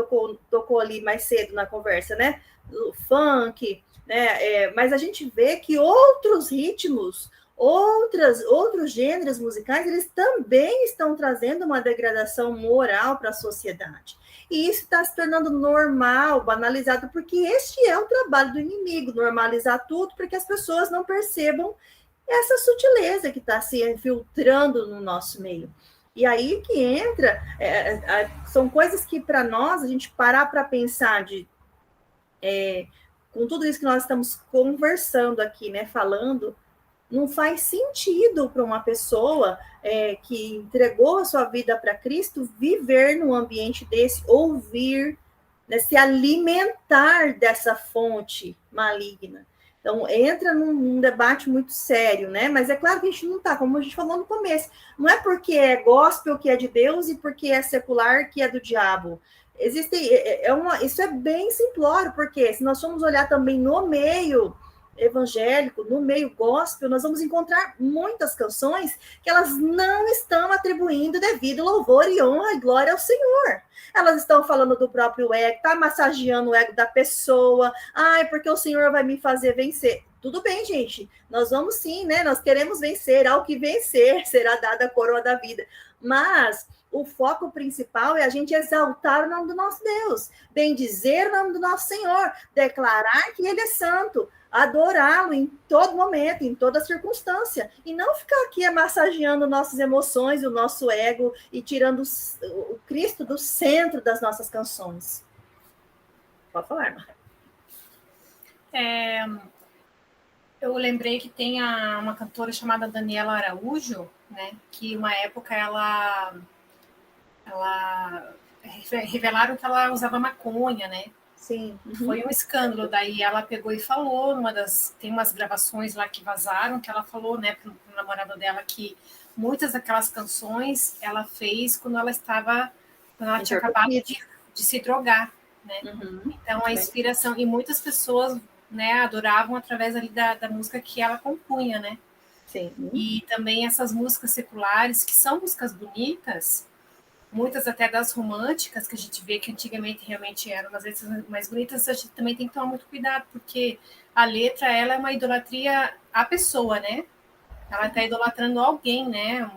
tocou ali mais cedo na conversa, né, o funk, né, mas a gente vê que outros ritmos, outros gêneros musicais, eles também estão trazendo uma degradação moral para a sociedade. E isso está se tornando normal, banalizado, porque este é o trabalho do inimigo, normalizar tudo, para que as pessoas não percebam essa sutileza que está se infiltrando no nosso meio. E aí que entra, são coisas que para nós, a gente parar para pensar com tudo isso que nós estamos conversando aqui, né, falando, não faz sentido para uma pessoa que entregou a sua vida para Cristo viver num ambiente desse, ouvir, né, se alimentar dessa fonte maligna. Então, entra num debate muito sério, né? Mas é claro que a gente não está, como a gente falou no começo, não é porque é gospel que é de Deus e porque é secular que é do diabo. Isso é bem simplório, porque se nós formos olhar também no meio evangélico, no meio gospel, nós vamos encontrar muitas canções que elas não estão atribuindo devido louvor e honra e glória ao Senhor. Elas estão falando do próprio ego, tá massageando o ego da pessoa, porque o Senhor vai me fazer vencer. Tudo bem, gente, nós vamos sim, né? Nós queremos vencer, ao que vencer será dada a coroa da vida. Mas o foco principal é a gente exaltar o nome do nosso Deus, bendizer o nome do nosso Senhor, declarar que Ele é santo, adorá-lo em todo momento, em toda circunstância, e não ficar aqui massageando nossas emoções, o nosso ego, e tirando o Cristo do centro das nossas canções. Pode falar, Marcos. Eu lembrei que tem uma cantora chamada Daniela Araújo, né? Que uma época ela revelaram que ela usava maconha, né? Sim. Foi um escândalo. Daí ela pegou e falou, tem umas gravações lá que vazaram, que ela falou, né, pro namorado dela que muitas daquelas canções ela fez quando ela tinha acabado de se drogar, né? Então a inspiração, e muitas pessoas, né, adoravam através ali da música que ela compunha, né? Sim. E também essas músicas seculares, que são músicas bonitas, muitas até das românticas, que a gente vê que antigamente realmente eram umas letras mais bonitas, a gente também tem que tomar muito cuidado, porque a letra, ela é uma idolatria à pessoa, né? Ela está idolatrando alguém, né?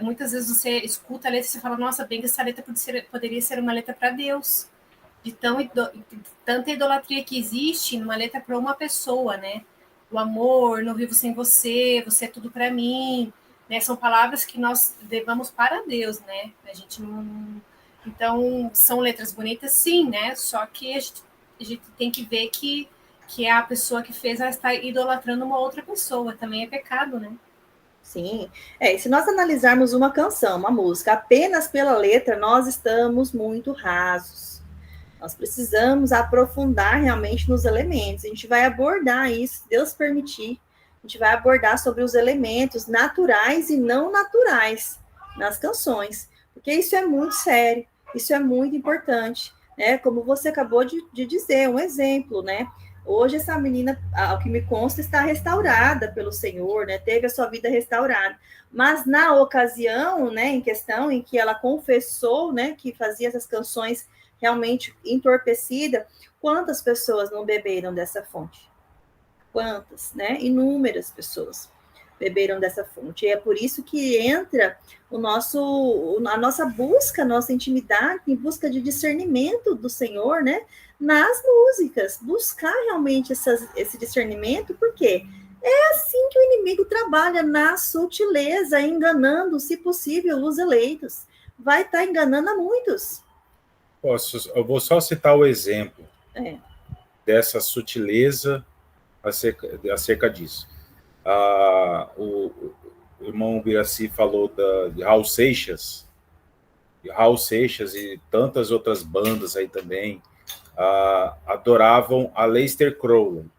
Muitas vezes você escuta a letra e você fala, nossa, bem que essa letra poderia ser uma letra para Deus. De tanta idolatria que existe numa letra para uma pessoa, né? O amor, não vivo sem você, você é tudo para mim, né? São palavras que nós levamos para Deus, né? A gente não... Então, são letras bonitas, sim, né? Só que a gente tem que ver que é a pessoa que fez, ela está idolatrando uma outra pessoa. Também é pecado, né? Sim. E se nós analisarmos uma canção, uma música, apenas pela letra, nós estamos muito rasos. Nós precisamos aprofundar realmente nos elementos. A gente vai abordar isso, se Deus permitir. A gente vai abordar sobre os elementos naturais e não naturais nas canções. Porque isso é muito sério, isso é muito importante, né? Como você acabou de dizer, um exemplo, né? Hoje essa menina, ao que me consta, está restaurada pelo Senhor, né? Teve a sua vida restaurada. Mas na ocasião, né, em questão, em que ela confessou, né, que fazia essas canções realmente entorpecida, quantas pessoas não beberam dessa fonte? Quantas, né? Inúmeras pessoas beberam dessa fonte. E é por isso que entra a nossa busca, a nossa intimidade, em busca de discernimento do Senhor, né? Nas músicas, buscar realmente esse discernimento, porque é assim que o inimigo trabalha, na sutileza, enganando, se possível, os eleitos. Vai estar enganando a muitos. Eu vou só citar o exemplo dessa sutileza acerca disso. O irmão Biraci falou de Raul Seixas e tantas outras bandas aí também adoravam a Aleister Crowley,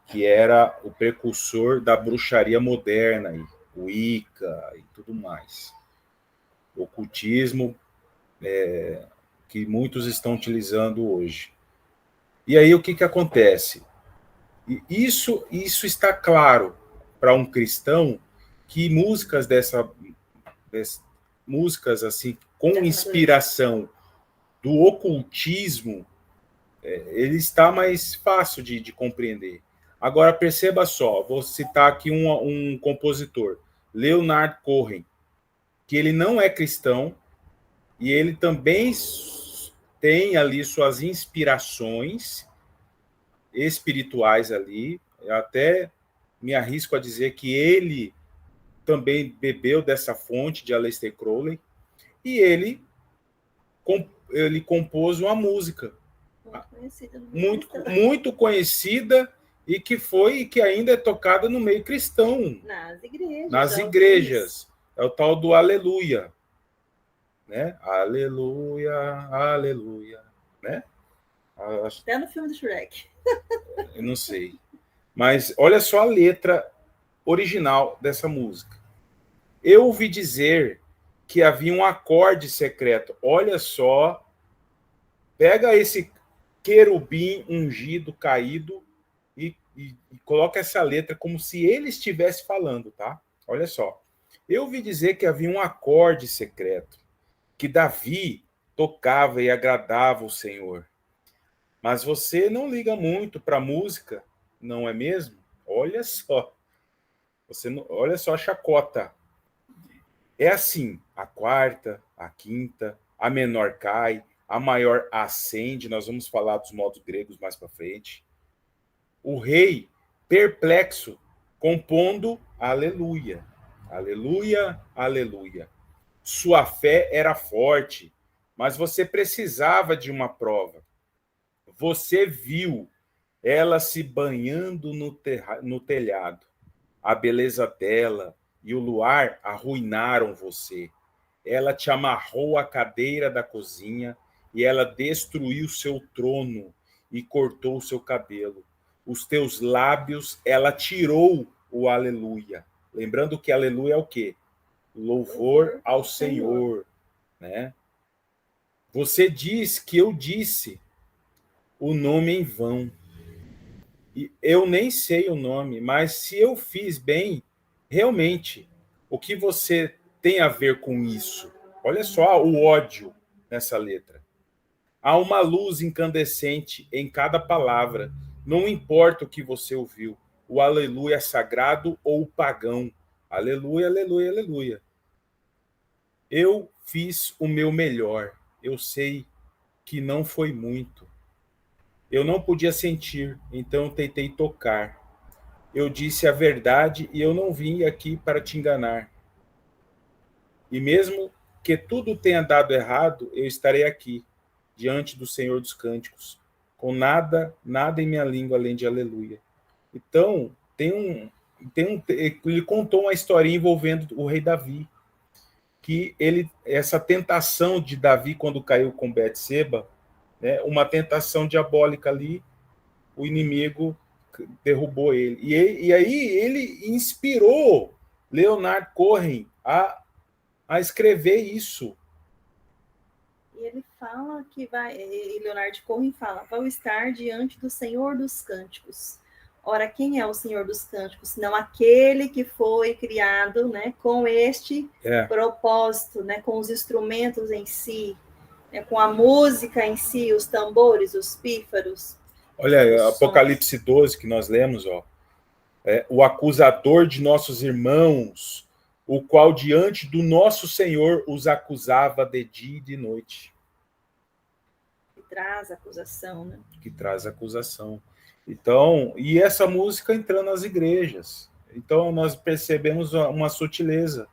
que era o precursor da bruxaria moderna, o Wicca e tudo mais. O ocultismo que muitos estão utilizando hoje. E aí o que acontece? Isso está claro para um cristão, que músicas músicas assim com inspiração do ocultismo, ele está mais fácil de compreender. Agora perceba só, vou citar aqui um compositor, Leonard Cohen, que ele não é cristão e ele também tem ali suas inspirações espirituais ali. Eu até me arrisco a dizer que ele também bebeu dessa fonte de Aleister Crowley, e ele compôs uma música muito conhecida e que ainda é tocada no meio cristão, nas igrejas. É o tal do Aleluia, né? Aleluia, aleluia, né? Até no filme do Shrek. Eu não sei. Mas olha só a letra original dessa música. Eu ouvi dizer que havia um acorde secreto. Olha só. Pega esse querubim ungido, caído, e coloca essa letra como se ele estivesse falando, tá? Olha só. Eu ouvi dizer que havia um acorde secreto, que Davi tocava e agradava o Senhor. Mas você não liga muito para música, não é mesmo? Olha só. Olha só a chacota. É assim, a quarta, a quinta, a menor cai, a maior ascende, nós vamos falar dos modos gregos mais para frente. O rei, perplexo, compondo aleluia, aleluia, aleluia. Sua fé era forte, mas você precisava de uma prova. Você viu ela se banhando no telhado. A beleza dela e o luar arruinaram você. Ela te amarrou à cadeira da cozinha e ela destruiu seu trono e cortou o seu cabelo. Os teus lábios, ela tirou o aleluia. Lembrando que aleluia é o quê? Louvor ao Senhor, né? Você diz que eu disse o nome em vão. E eu nem sei o nome, mas se eu fiz bem, realmente, o que você tem a ver com isso? Olha só o ódio nessa letra. Há uma luz incandescente em cada palavra. Não importa o que você ouviu, o aleluia sagrado ou o pagão. Aleluia, aleluia, aleluia. Eu fiz o meu melhor. Eu sei que não foi muito. Eu não podia sentir, então tentei tocar. Eu disse a verdade e eu não vim aqui para te enganar. E mesmo que tudo tenha dado errado, eu estarei aqui, diante do Senhor dos Cânticos, com nada em minha língua além de aleluia. Então, ele contou uma historinha envolvendo o rei Davi, que essa tentação de Davi quando caiu com Betseba, né, uma tentação diabólica ali, o inimigo derrubou ele. E aí ele inspirou Leonard Cohen a escrever isso. E ele fala que e Leonard Cohen fala, vai estar diante do Senhor dos Cânticos. Ora, quem é o Senhor dos Cânticos? Não aquele que foi criado, né, com este propósito, né, com os instrumentos em si, né, com a música em si, os tambores, os pífaros. Olha, Apocalipse 12, que nós lemos, ó, o acusador de nossos irmãos, o qual diante do nosso Senhor os acusava de dia e de noite. Que traz acusação, né? Que traz acusação. Então, e essa música entrando nas igrejas. Então, nós percebemos uma sutileza,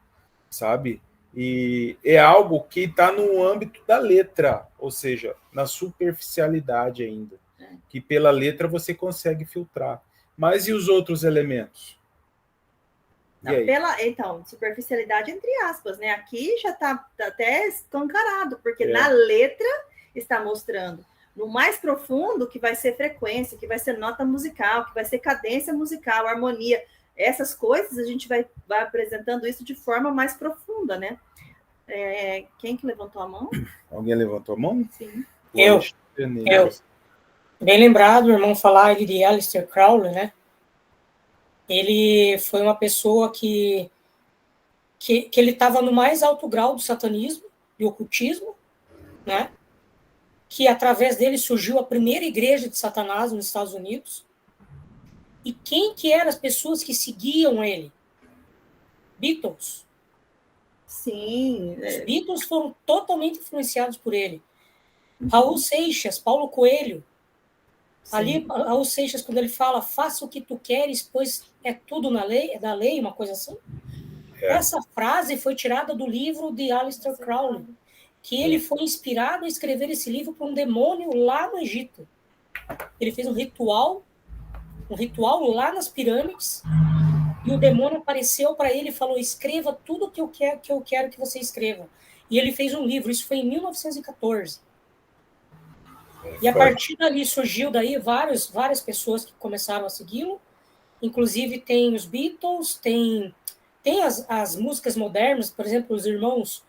sabe? E é algo que está no âmbito da letra, ou seja, na superficialidade ainda. Que pela letra você consegue filtrar. Mas e os outros elementos? Então, superficialidade entre aspas, né? Aqui já está até escancarado, porque na letra está mostrando no mais profundo que vai ser frequência, que vai ser nota musical, que vai ser cadência musical, harmonia. Essas coisas a gente vai apresentando isso de forma mais profunda, né? Quem que levantou a mão? Alguém levantou a mão? Sim. Eu. Bem lembrado, o irmão falar ele de Aleister Crowley, né? Ele foi uma pessoa que ele estava no mais alto grau do satanismo e ocultismo, né? Que através dele surgiu a primeira igreja de Satanás nos Estados Unidos. E quem que eram as pessoas que seguiam ele? Beatles. Sim. Os Beatles foram totalmente influenciados por ele. Raul Seixas, Paulo Coelho. Sim. Ali, Raul Seixas, quando ele fala, faça o que tu queres, pois é tudo na lei, é da lei, uma coisa assim. Essa frase foi tirada do livro de Aleister Crowley, que ele foi inspirado a escrever esse livro por um demônio lá no Egito. Ele fez um ritual lá nas pirâmides, e o demônio apareceu para ele e falou, escreva tudo que eu quero que você escreva. E ele fez um livro, isso foi em 1914. E a partir dali surgiu daí várias pessoas que começaram a segui-lo, inclusive tem os Beatles, tem as músicas modernas, por exemplo, os irmãos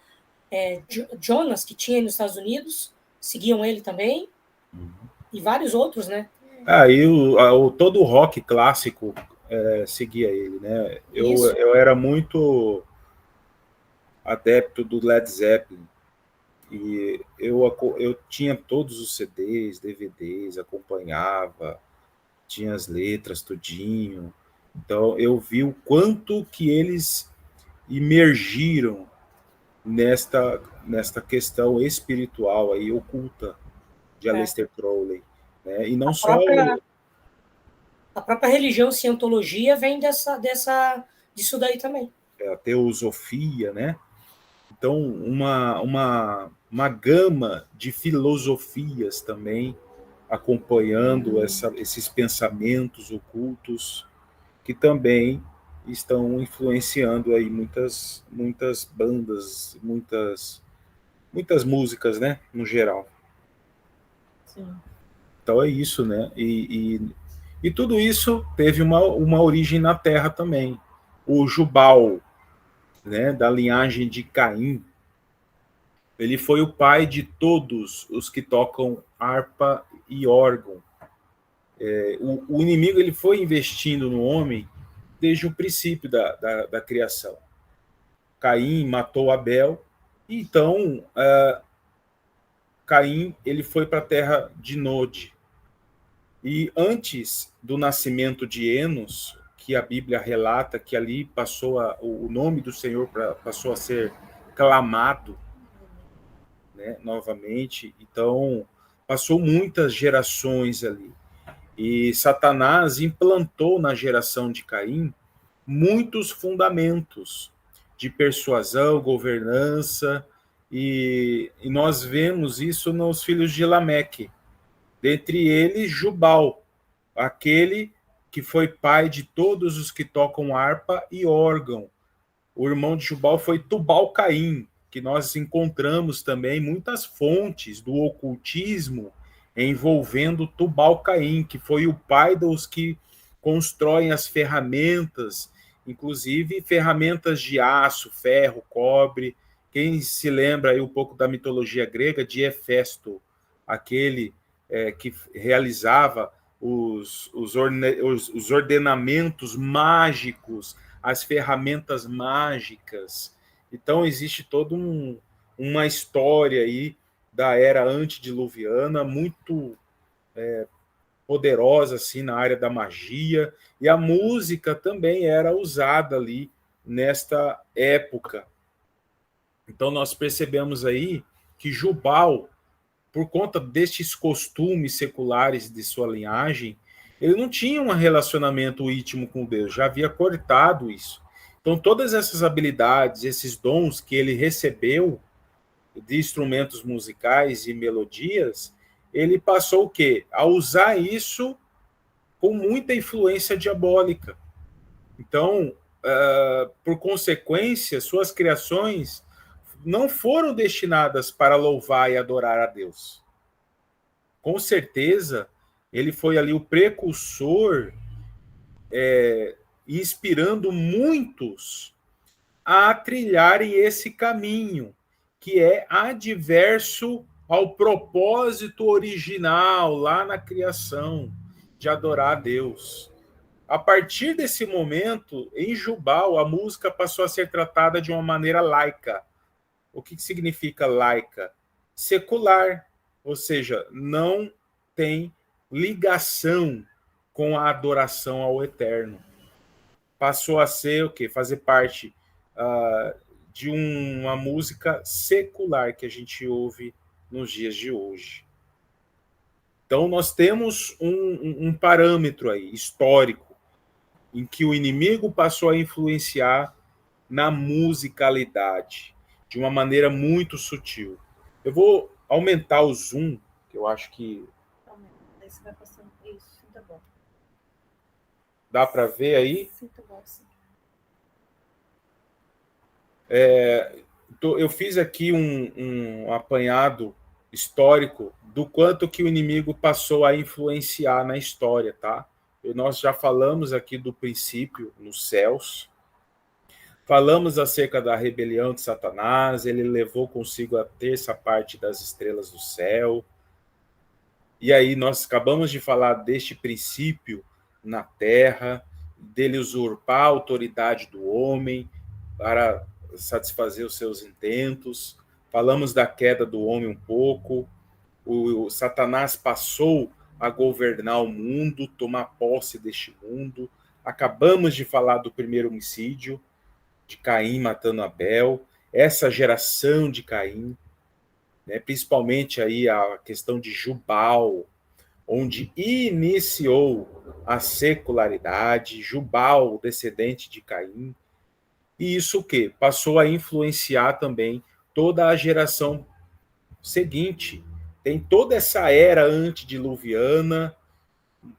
Jonas, que tinha nos Estados Unidos, seguiam ele também, e vários outros, né? Todo o rock clássico seguia ele, né? Eu era muito adepto do Led Zeppelin, e eu tinha todos os CDs, DVDs, acompanhava, tinha as letras, tudinho. Então, eu vi o quanto que eles imergiram nesta questão espiritual aí, oculta de Aleister Crowley. Né? E não a própria religião cientologia vem disso daí também. A teosofia, né? Então, uma gama de filosofias também acompanhando esses pensamentos ocultos que também estão influenciando aí muitas bandas, muitas músicas, né, no geral. Sim. Então é isso, né? E tudo isso teve uma origem na Terra também. O Jubal, né, da linhagem de Caim, ele foi o pai de todos os que tocam harpa e órgão. O inimigo ele foi investindo no homem desde o princípio da criação. Caim matou Abel, e então Caim ele foi para a terra de Nod. E antes do nascimento de Enos, que a Bíblia relata que ali o nome do Senhor passou a ser clamado, né, novamente. Então, passou muitas gerações ali. E Satanás implantou na geração de Caim muitos fundamentos de persuasão, governança, e nós vemos isso nos filhos de Lameque. Dentre eles, Jubal, aquele que foi pai de todos os que tocam harpa e órgão. O irmão de Jubal foi Tubal-Caim, que nós encontramos também muitas fontes do ocultismo envolvendo Tubal-Caim, que foi o pai dos que constroem as ferramentas, inclusive ferramentas de aço, ferro, cobre. Quem se lembra aí um pouco da mitologia grega, de Hefesto, aquele que realizava os ordenamentos mágicos, as ferramentas mágicas. Então, existe toda uma história aí da era antediluviana muito poderosa assim, na área da magia, e a música também era usada ali nesta época. Então, nós percebemos aí que Jubal, por conta destes costumes seculares de sua linhagem, ele não tinha um relacionamento íntimo com Deus, já havia cortado isso. Então, todas essas habilidades, esses dons que ele recebeu de instrumentos musicais e melodias, ele passou o quê? A usar isso com muita influência diabólica. Então, por consequência, suas criações não foram destinadas para louvar e adorar a Deus. Com certeza, ele foi ali o precursor, inspirando muitos a trilharem esse caminho, que é adverso ao propósito original lá na criação, de adorar a Deus. A partir desse momento, em Jubal, a música passou a ser tratada de uma maneira laica. O que significa laica? Secular, ou seja, não tem ligação com a adoração ao Eterno. Passou a ser o quê? Fazer parte de uma música secular que a gente ouve nos dias de hoje. Então, nós temos um parâmetro aí, histórico, em que o inimigo passou a influenciar na musicalidade, de uma maneira muito sutil. Eu vou aumentar o zoom, que eu acho que... Aí você vai passando isso, sim, tá bom. Dá para ver aí? Sim, tá bom, sim. Eu fiz aqui um apanhado histórico do quanto que o inimigo passou a influenciar na história, tá? Nós já falamos aqui do princípio nos céus, falamos acerca da rebelião de Satanás, ele levou consigo a terça parte das estrelas do céu, e aí nós acabamos de falar deste princípio na terra, dele usurpar a autoridade do homem para satisfazer os seus intentos. Falamos da queda do homem um pouco. O Satanás passou a governar o mundo, tomar posse deste mundo. Acabamos de falar do primeiro homicídio, de Caim matando Abel, essa geração de Caim, né, principalmente aí a questão de Jubal, onde iniciou a secularidade, Jubal, descendente de Caim. E isso o quê? Passou a influenciar também toda a geração seguinte, tem toda essa era antediluviana,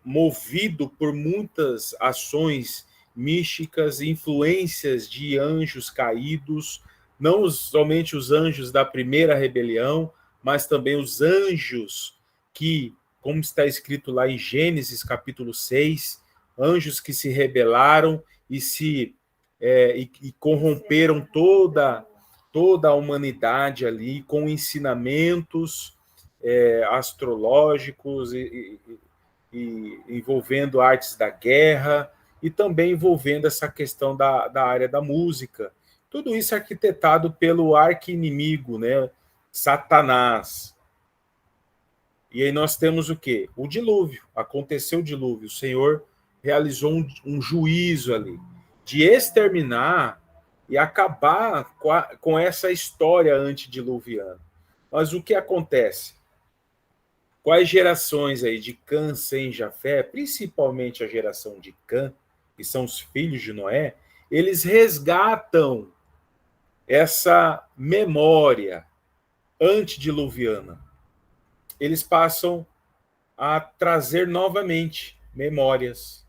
movido por muitas ações místicas, influências de anjos caídos, não somente os anjos da primeira rebelião, mas também os anjos que, como está escrito lá em Gênesis capítulo 6, anjos que se rebelaram e corromperam toda a humanidade ali com ensinamentos astrológicos e envolvendo artes da guerra e também envolvendo essa questão da área da música. Tudo isso arquitetado pelo arqui-inimigo, né? Satanás. E aí nós temos o quê? O dilúvio. Aconteceu o dilúvio. O Senhor realizou um juízo ali de exterminar e acabar com essa história antediluviana. Mas o que acontece? Quais gerações aí de Cã, Sem, Jafé, principalmente a geração de Cã, que são os filhos de Noé, eles resgatam essa memória antediluviana. Eles passam a trazer novamente memórias.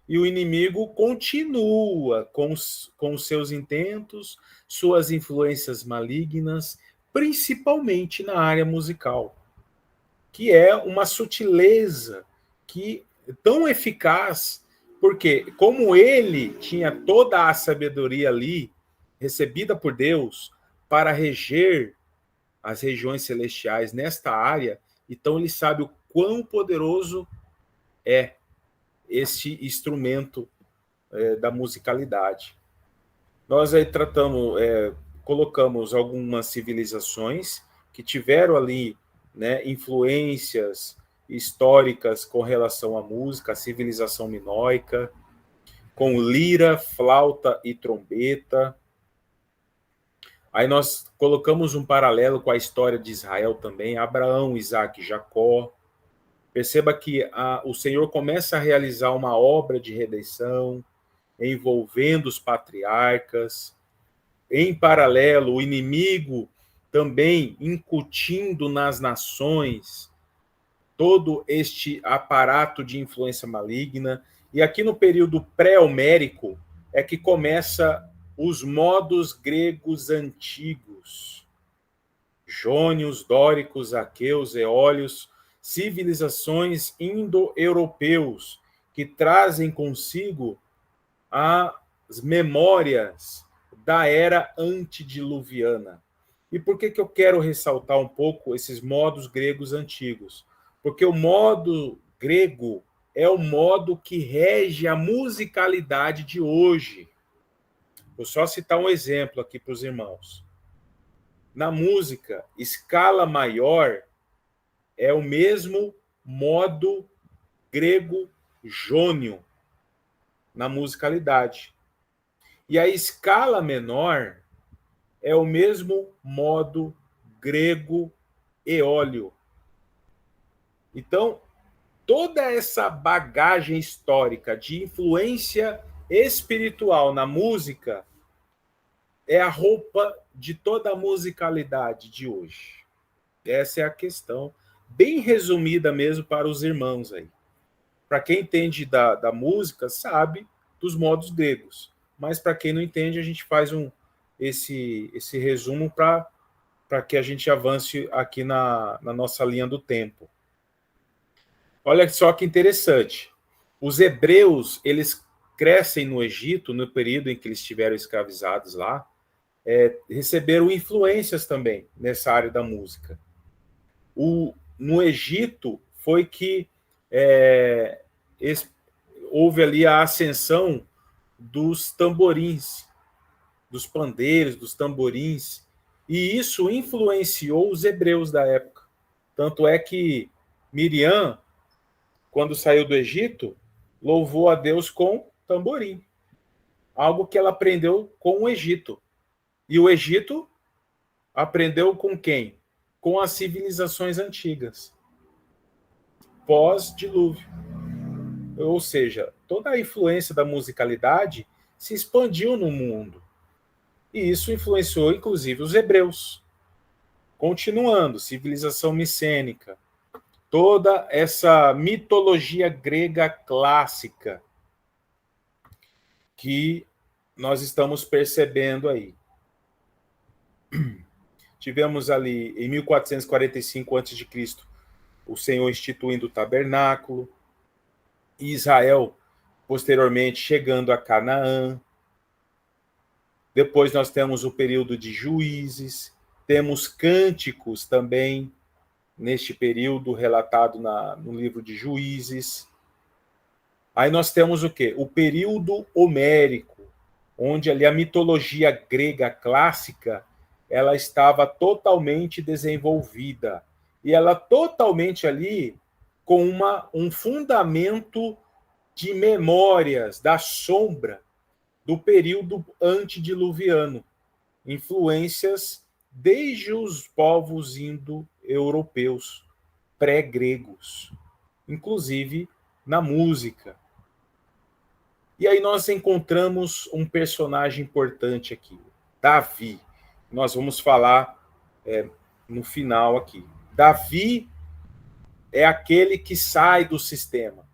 E o inimigo continua com os seus intentos, suas influências malignas, principalmente na área musical, que é uma sutileza que tão eficaz, porque como ele tinha toda a sabedoria ali, recebida por Deus, para reger as regiões celestiais nesta área, então ele sabe o quão poderoso é este instrumento da musicalidade. Nós aí colocamos algumas civilizações que tiveram ali, né, influências históricas com relação à música, a civilização minoica, com lira, flauta e trombeta. Aí nós colocamos um paralelo com a história de Israel também, Abraão, Isaac e Jacó. Perceba que o Senhor começa a realizar uma obra de redenção, envolvendo os patriarcas. Em paralelo, o inimigo também incutindo nas nações todo este aparato de influência maligna. E aqui no período pré-homérico é que começa os modos gregos antigos. Jônios, dóricos, aqueus, eólios, civilizações indo-europeus que trazem consigo as memórias da era antediluviana. E por que eu quero ressaltar um pouco esses modos gregos antigos? Porque o modo grego é o modo que rege a musicalidade de hoje. Vou só citar um exemplo aqui para os irmãos. Na música, escala maior é o mesmo modo grego jônio na musicalidade. E a escala menor é o mesmo modo grego eólio. Então, toda essa bagagem histórica de influência espiritual na música é a roupa de toda a musicalidade de hoje. Essa é a questão, bem resumida mesmo para os irmãos aí. Para quem entende da música, sabe dos modos gregos. Mas para quem não entende, a gente faz esse resumo para que a gente avance aqui na nossa linha do tempo. Olha só que interessante. Os hebreus, eles crescem no Egito, no período em que eles estiveram escravizados lá, receberam influências também nessa área da música. No Egito foi que houve ali a ascensão dos tamborins, dos pandeiros, dos tamborins, e isso influenciou os hebreus da época. Tanto é que Miriam, quando saiu do Egito, louvou a Deus com tamborim, algo que ela aprendeu com o Egito. E o Egito aprendeu com quem? Com as civilizações antigas, pós-dilúvio. Ou seja, toda a influência da musicalidade se expandiu no mundo. E isso influenciou, inclusive, os hebreus. Continuando, civilização micênica, toda essa mitologia grega clássica que nós estamos percebendo aí. Tivemos ali, em 1445 a.C., o Senhor instituindo o tabernáculo, Israel, posteriormente, chegando a Canaã. Depois nós temos o período de Juízes, temos cânticos também, neste período relatado no livro de Juízes. Aí nós temos o quê? O período homérico, onde ali a mitologia grega clássica, ela estava totalmente desenvolvida. E ela totalmente ali com um fundamento de memórias da sombra do período antediluviano, influências desde os povos indo-europeus, pré-gregos, inclusive na música. E aí nós encontramos um personagem importante aqui, Davi. Nós vamos falar no final aqui. Davi é aquele que sai do sistema.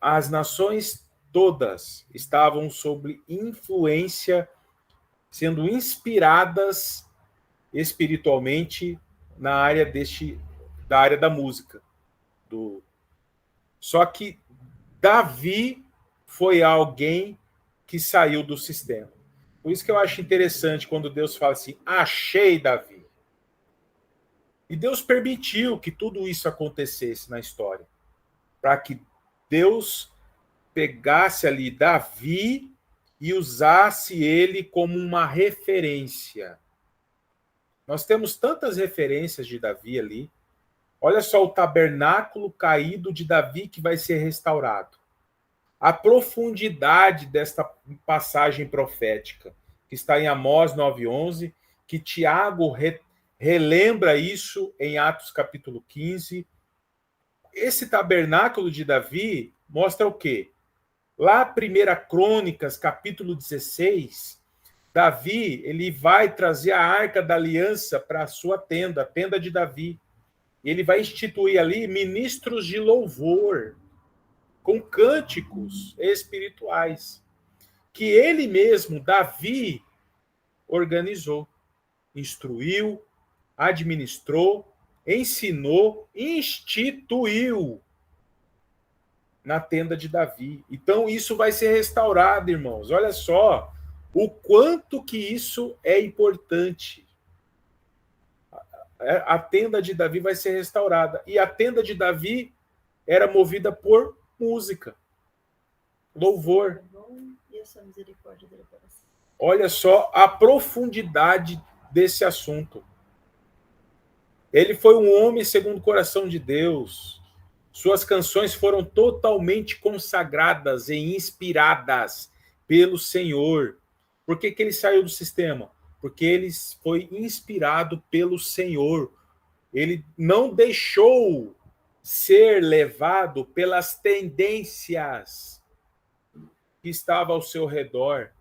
As nações todas estavam sob influência, sendo inspiradas espiritualmente na área da área da música. Só que Davi foi alguém que saiu do sistema. Por isso que eu acho interessante quando Deus fala assim, achei Davi. E Deus permitiu que tudo isso acontecesse na história, para que Deus pegasse ali Davi e usasse ele como uma referência. Nós temos tantas referências de Davi ali. Olha só o tabernáculo caído de Davi que vai ser restaurado. A profundidade desta passagem profética, que está em Amós 9:11, que Tiago relembra isso em Atos capítulo 15. Esse tabernáculo de Davi mostra o quê? Lá, 1 Crônicas, capítulo 16, Davi ele vai trazer a Arca da Aliança para a sua tenda, a tenda de Davi. Ele vai instituir ali ministros de louvor, com cânticos espirituais, que ele mesmo, Davi, organizou, instruiu, administrou, ensinou, instituiu na tenda de Davi. Então, isso vai ser restaurado, irmãos. Olha só o quanto que isso é importante. A tenda de Davi vai ser restaurada. E a tenda de Davi era movida por música, louvor. Olha só a profundidade desse assunto. Ele foi um homem segundo o coração de Deus. Suas canções foram totalmente consagradas e inspiradas pelo Senhor. Por que ele saiu do sistema? Porque ele foi inspirado pelo Senhor. Ele não deixou ser levado pelas tendências que estavam ao seu redor.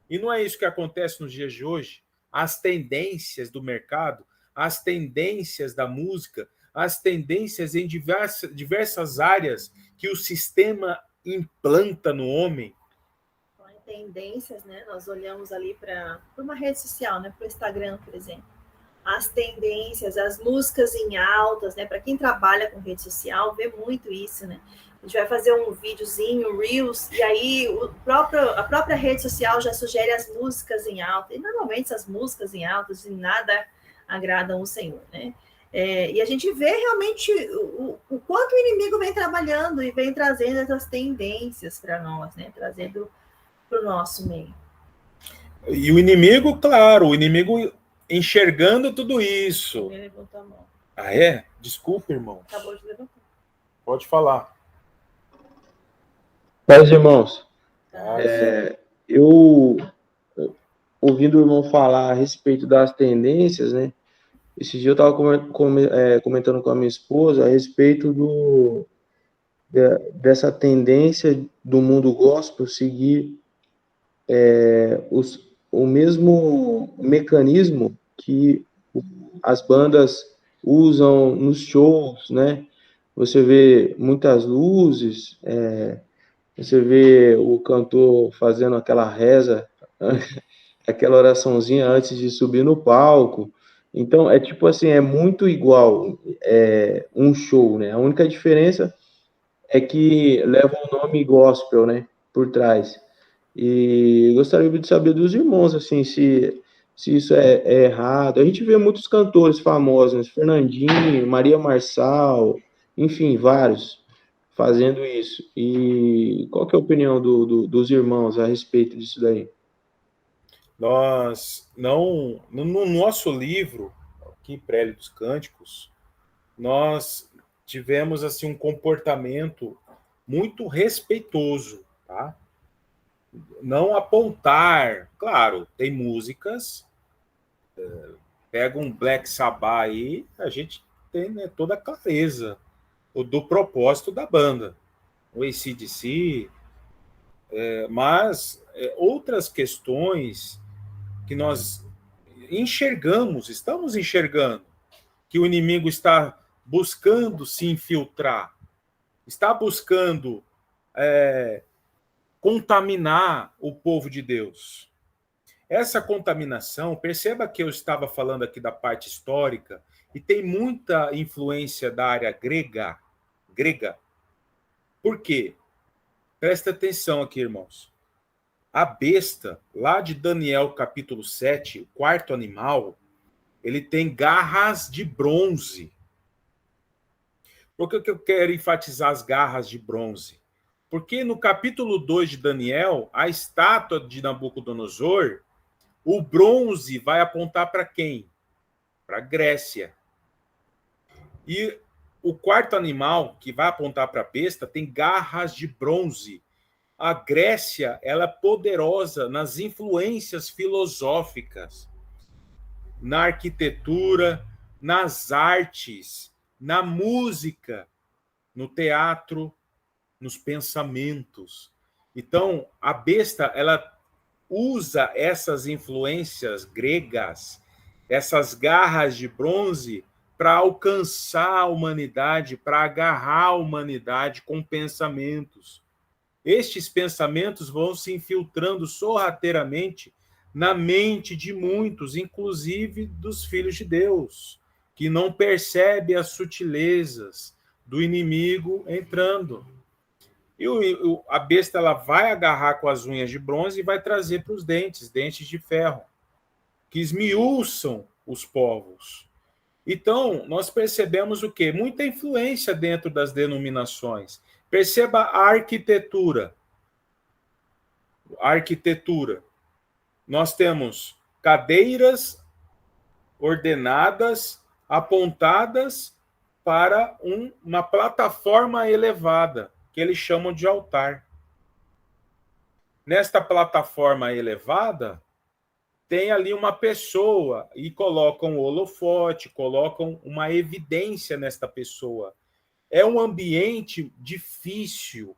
E não é isso que acontece nos dias de hoje? As tendências do mercado, as tendências da música, as tendências em diversas áreas que o sistema implanta no homem. Em tendências, né? Nós olhamos ali para uma rede social, né? Para o Instagram, por exemplo. As tendências, as músicas em altas, né? Para quem trabalha com rede social, vê muito isso, né? A gente vai fazer um videozinho, Reels, e aí a própria rede social já sugere as músicas em alta. E normalmente essas músicas em altas em nada agradam o Senhor, né? E a gente vê realmente o quanto o inimigo vem trabalhando e vem trazendo essas tendências para nós, né? Trazendo para o nosso meio. E o inimigo, claro, o inimigo enxergando tudo isso. Ele levantou a mão. Ah, é? Desculpa, irmão. Acabou de levantar. Pode falar. Paz, irmãos. Ah, Eu, ouvindo o irmão falar a respeito das tendências, né? Esse dia eu estava comentando com a minha esposa a respeito dessa tendência do mundo gospel seguir o mesmo mecanismo que as bandas usam nos shows, né? Você vê muitas luzes, você vê o cantor fazendo aquela reza, aquela oraçãozinha antes de subir no palco. Então, é tipo assim, é muito igual um show, né? A única diferença é que leva o nome gospel, né? Por trás. E gostaria de saber dos irmãos, assim, se isso é errado. A gente vê muitos cantores famosos, né? Fernandinho, Maria Marçal, enfim, vários fazendo isso. E qual que é a opinião dos irmãos a respeito disso daí? Nós não, no nosso livro, aqui, Prélio dos Cânticos, nós tivemos assim um comportamento muito respeitoso, tá? Não apontar, claro, tem músicas, pega um Black Sabbath aí, a gente tem, né, toda a clareza do propósito da banda, o AC/DC, mas outras questões que nós estamos enxergando, que o inimigo está buscando se infiltrar, está buscando contaminar o povo de Deus. Essa contaminação, perceba que eu estava falando aqui da parte histórica, e tem muita influência da área grega. Por quê? Presta atenção aqui, irmãos. A besta, lá de Daniel capítulo 7, o quarto animal, ele tem garras de bronze. Por que eu quero enfatizar as garras de bronze? Porque no capítulo 2 de Daniel, a estátua de Nabucodonosor, o bronze vai apontar para quem? Para a Grécia. E o quarto animal, que vai apontar para a besta, tem garras de bronze. A Grécia, ela é poderosa nas influências filosóficas, na arquitetura, nas artes, na música, no teatro, nos pensamentos. Então, a besta, ela usa essas influências gregas, essas garras de bronze, para alcançar a humanidade, para agarrar a humanidade com pensamentos. Estes pensamentos vão se infiltrando sorrateiramente na mente de muitos, inclusive dos filhos de Deus, que não percebe as sutilezas do inimigo entrando. E a besta, ela vai agarrar com as unhas de bronze e vai trazer para os dentes de ferro, que esmiuçam os povos. Então, nós percebemos o quê? Muita influência dentro das denominações. Perceba a arquitetura. Nós temos cadeiras ordenadas, apontadas para uma plataforma elevada, que eles chamam de altar. Nesta plataforma elevada, tem ali uma pessoa e colocam o holofote, colocam uma evidência nesta pessoa. É um ambiente difícil.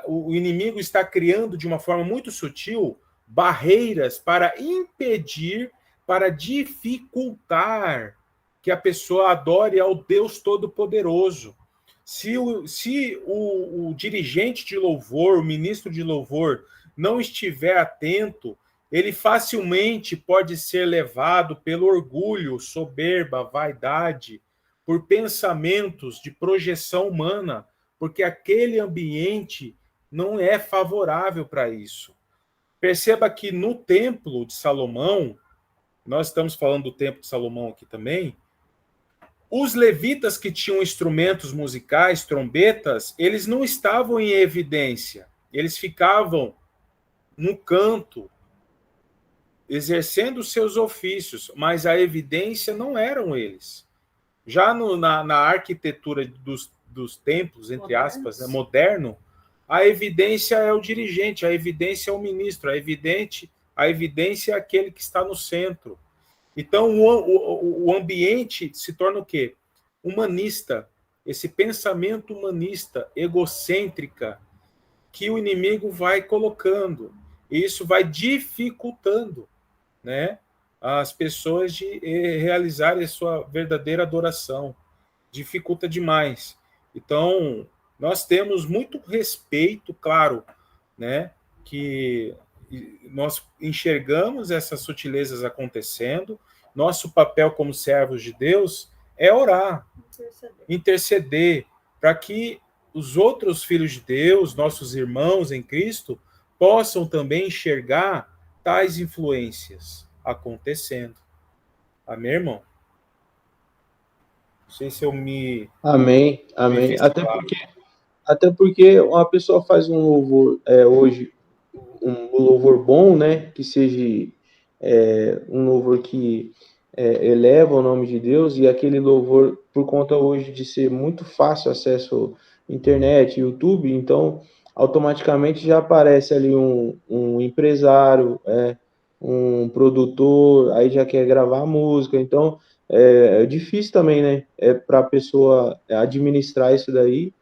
O inimigo está criando de uma forma muito sutil barreiras para impedir, para dificultar que a pessoa adore ao Deus Todo-Poderoso. Se o dirigente de louvor, o ministro de louvor, não estiver atento, ele facilmente pode ser levado pelo orgulho, soberba, vaidade, por pensamentos de projeção humana, porque aquele ambiente não é favorável para isso. Perceba que no templo de Salomão, nós estamos falando do templo de Salomão aqui também, os levitas que tinham instrumentos musicais, trombetas, eles não estavam em evidência. Eles ficavam no canto, exercendo seus ofícios, mas a evidência não eram eles. Já na arquitetura dos templos, entre aspas, né, moderno, a evidência é o dirigente, a evidência é o ministro, a evidência é aquele que está no centro. Então, o ambiente se torna o quê? Humanista. Esse pensamento humanista, egocêntrica, que o inimigo vai colocando. E isso vai dificultando, né, as pessoas de realizarem a sua verdadeira adoração. Dificulta demais. Então, nós temos muito respeito, claro, né, que nós enxergamos essas sutilezas acontecendo. Nosso papel como servos de Deus é orar, interceder, para que os outros filhos de Deus, nossos irmãos em Cristo, possam também enxergar tais influências acontecendo. Amém, irmão? Não sei se eu me... Amém, amém. Até porque uma pessoa faz um louvor hoje, um louvor bom, né? Que seja um louvor que eleva o nome de Deus, e aquele louvor, por conta hoje de ser muito fácil acesso à internet, YouTube, então automaticamente já aparece ali um empresário, um produtor, aí já quer gravar a música, então é difícil também, né? Para a pessoa administrar isso daí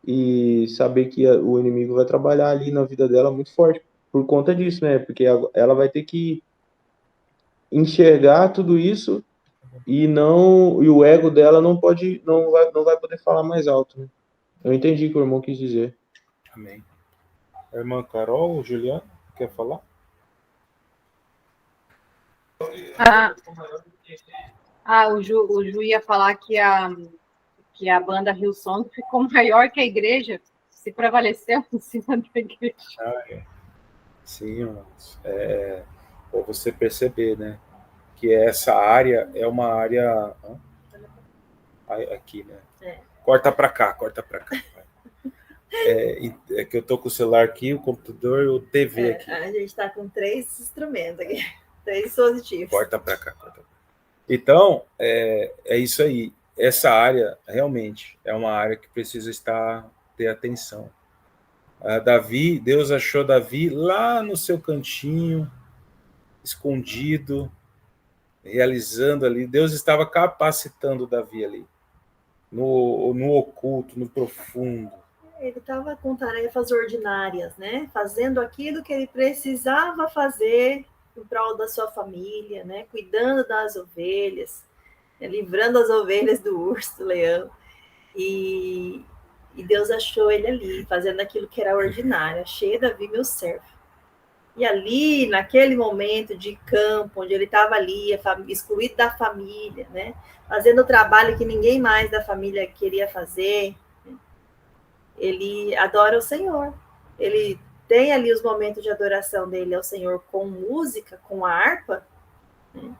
e saber que o inimigo vai trabalhar ali na vida dela muito forte por conta disso, né? Porque ela vai ter que enxergar tudo isso e o ego dela não vai poder falar mais alto, né? Eu entendi o que o irmão quis dizer. Amém. A irmã Carol, Juliana, quer falar? O Ju ia falar que a banda Hillsong ficou maior que a igreja, se prevaleceu em cima da igreja. Sim, irmãos. Para você perceber, né? Que essa área é uma área... Aqui, né? Corta para cá. É que eu tô com o celular aqui, o computador e o TV aqui. A gente está com 3 instrumentos aqui, 3 dispositivos. Corta para cá. Então, é isso aí. Essa área, realmente, é uma área que precisa ter atenção. Deus achou Davi lá no seu cantinho, escondido, realizando ali. Deus estava capacitando Davi ali, no oculto, no profundo. Ele estava com tarefas ordinárias, né? Fazendo aquilo que ele precisava fazer em prol da sua família, né? Cuidando das ovelhas, livrando as ovelhas do urso, do leão. E Deus achou ele ali, fazendo aquilo que era ordinário. Achei Davi, meu servo. E ali, naquele momento de campo, onde ele estava ali, excluído da família, né? Fazendo o trabalho que ninguém mais da família queria fazer, ele adora o Senhor. Ele tem ali os momentos de adoração dele ao Senhor com música, com a harpa, né?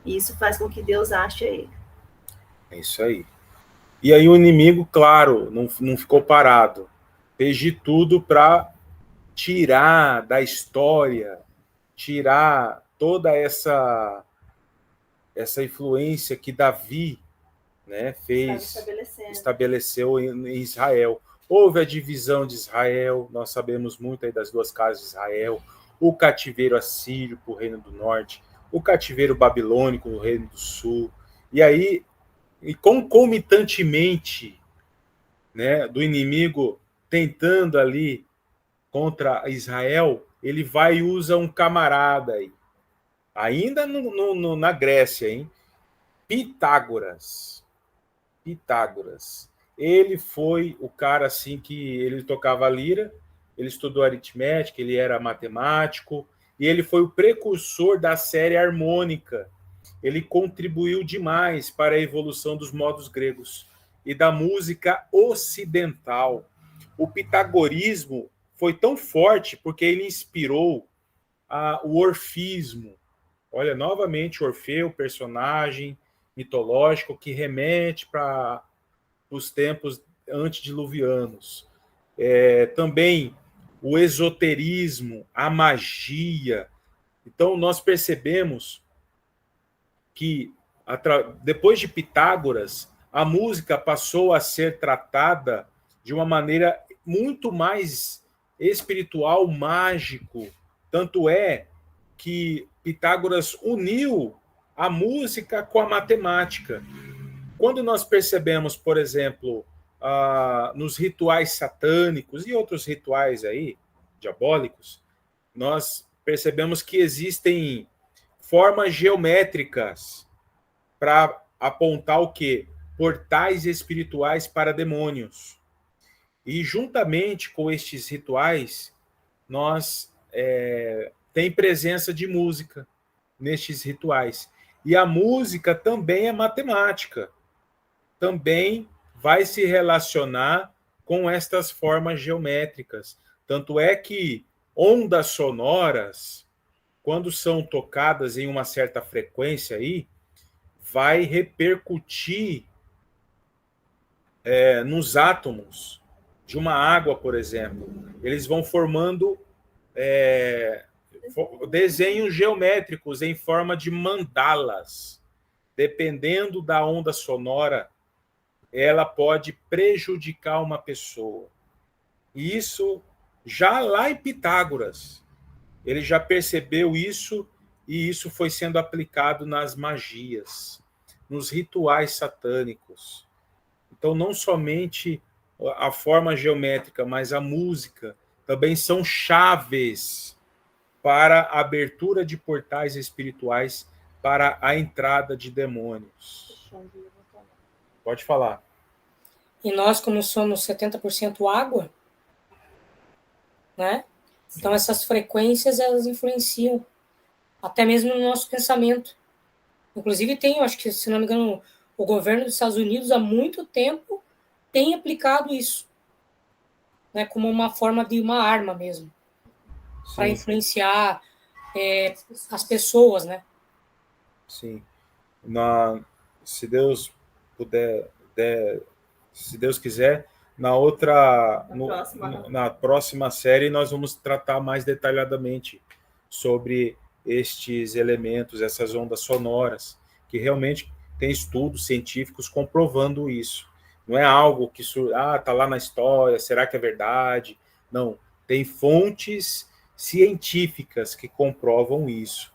E isso faz com que Deus ache ele. É isso aí. E aí o inimigo, claro, não ficou parado. Fez de tudo para tirar da história, tirar toda essa influência que Davi, né, estabeleceu em Israel. Houve a divisão de Israel, nós sabemos muito aí das 2 casas de Israel, o cativeiro assírio para o reino do norte, o cativeiro babilônico no reino do sul, e aí, e concomitantemente, né, do inimigo tentando ali contra Israel, ele vai e usa um camarada aí, ainda na Grécia, hein? Pitágoras. Ele foi o cara assim que ele tocava lira, ele estudou aritmética, ele era matemático, e ele foi o precursor da série harmônica. Ele contribuiu demais para a evolução dos modos gregos e da música ocidental. O pitagorismo foi tão forte porque ele inspirou o orfismo. Olha, novamente, Orfeu, personagem mitológico que remete para os tempos antediluvianos. Também o esoterismo, a magia. Então, nós percebemos que, depois de Pitágoras, a música passou a ser tratada de uma maneira muito mais espiritual, mágico. Tanto é que Pitágoras uniu a música com a matemática. Quando nós percebemos, por exemplo, nos rituais satânicos e outros rituais aí, diabólicos, nós percebemos que existem formas geométricas para apontar o quê? Portais espirituais para demônios. E juntamente com estes rituais, nós tem presença de música nestes rituais. E a música também é matemática. Também vai se relacionar com estas formas geométricas. Tanto é que ondas sonoras, quando são tocadas em uma certa frequência aí, vai repercutir nos átomos de uma água, por exemplo. Eles vão formando desenhos geométricos em forma de mandalas. Dependendo da onda sonora, ela pode prejudicar uma pessoa. E isso já lá em Pitágoras, ele já percebeu isso, e isso foi sendo aplicado nas magias, nos rituais satânicos. Então, não somente a forma geométrica, mas a música também são chaves para a abertura de portais espirituais para a entrada de demônios. Pode falar. E nós, como somos 70% água, né? Então essas frequências, elas influenciam até mesmo no nosso pensamento. Inclusive tem, acho que, se não me engano, o governo dos Estados Unidos há muito tempo tem aplicado isso, né? Como uma forma de uma arma mesmo, para influenciar as pessoas, né? Sim. Se Deus puder, se Deus quiser, na próxima série nós vamos tratar mais detalhadamente sobre estes elementos, essas ondas sonoras, que realmente tem estudos científicos comprovando isso. Não é algo que está lá na história, será que é verdade? Não, tem fontes científicas que comprovam isso.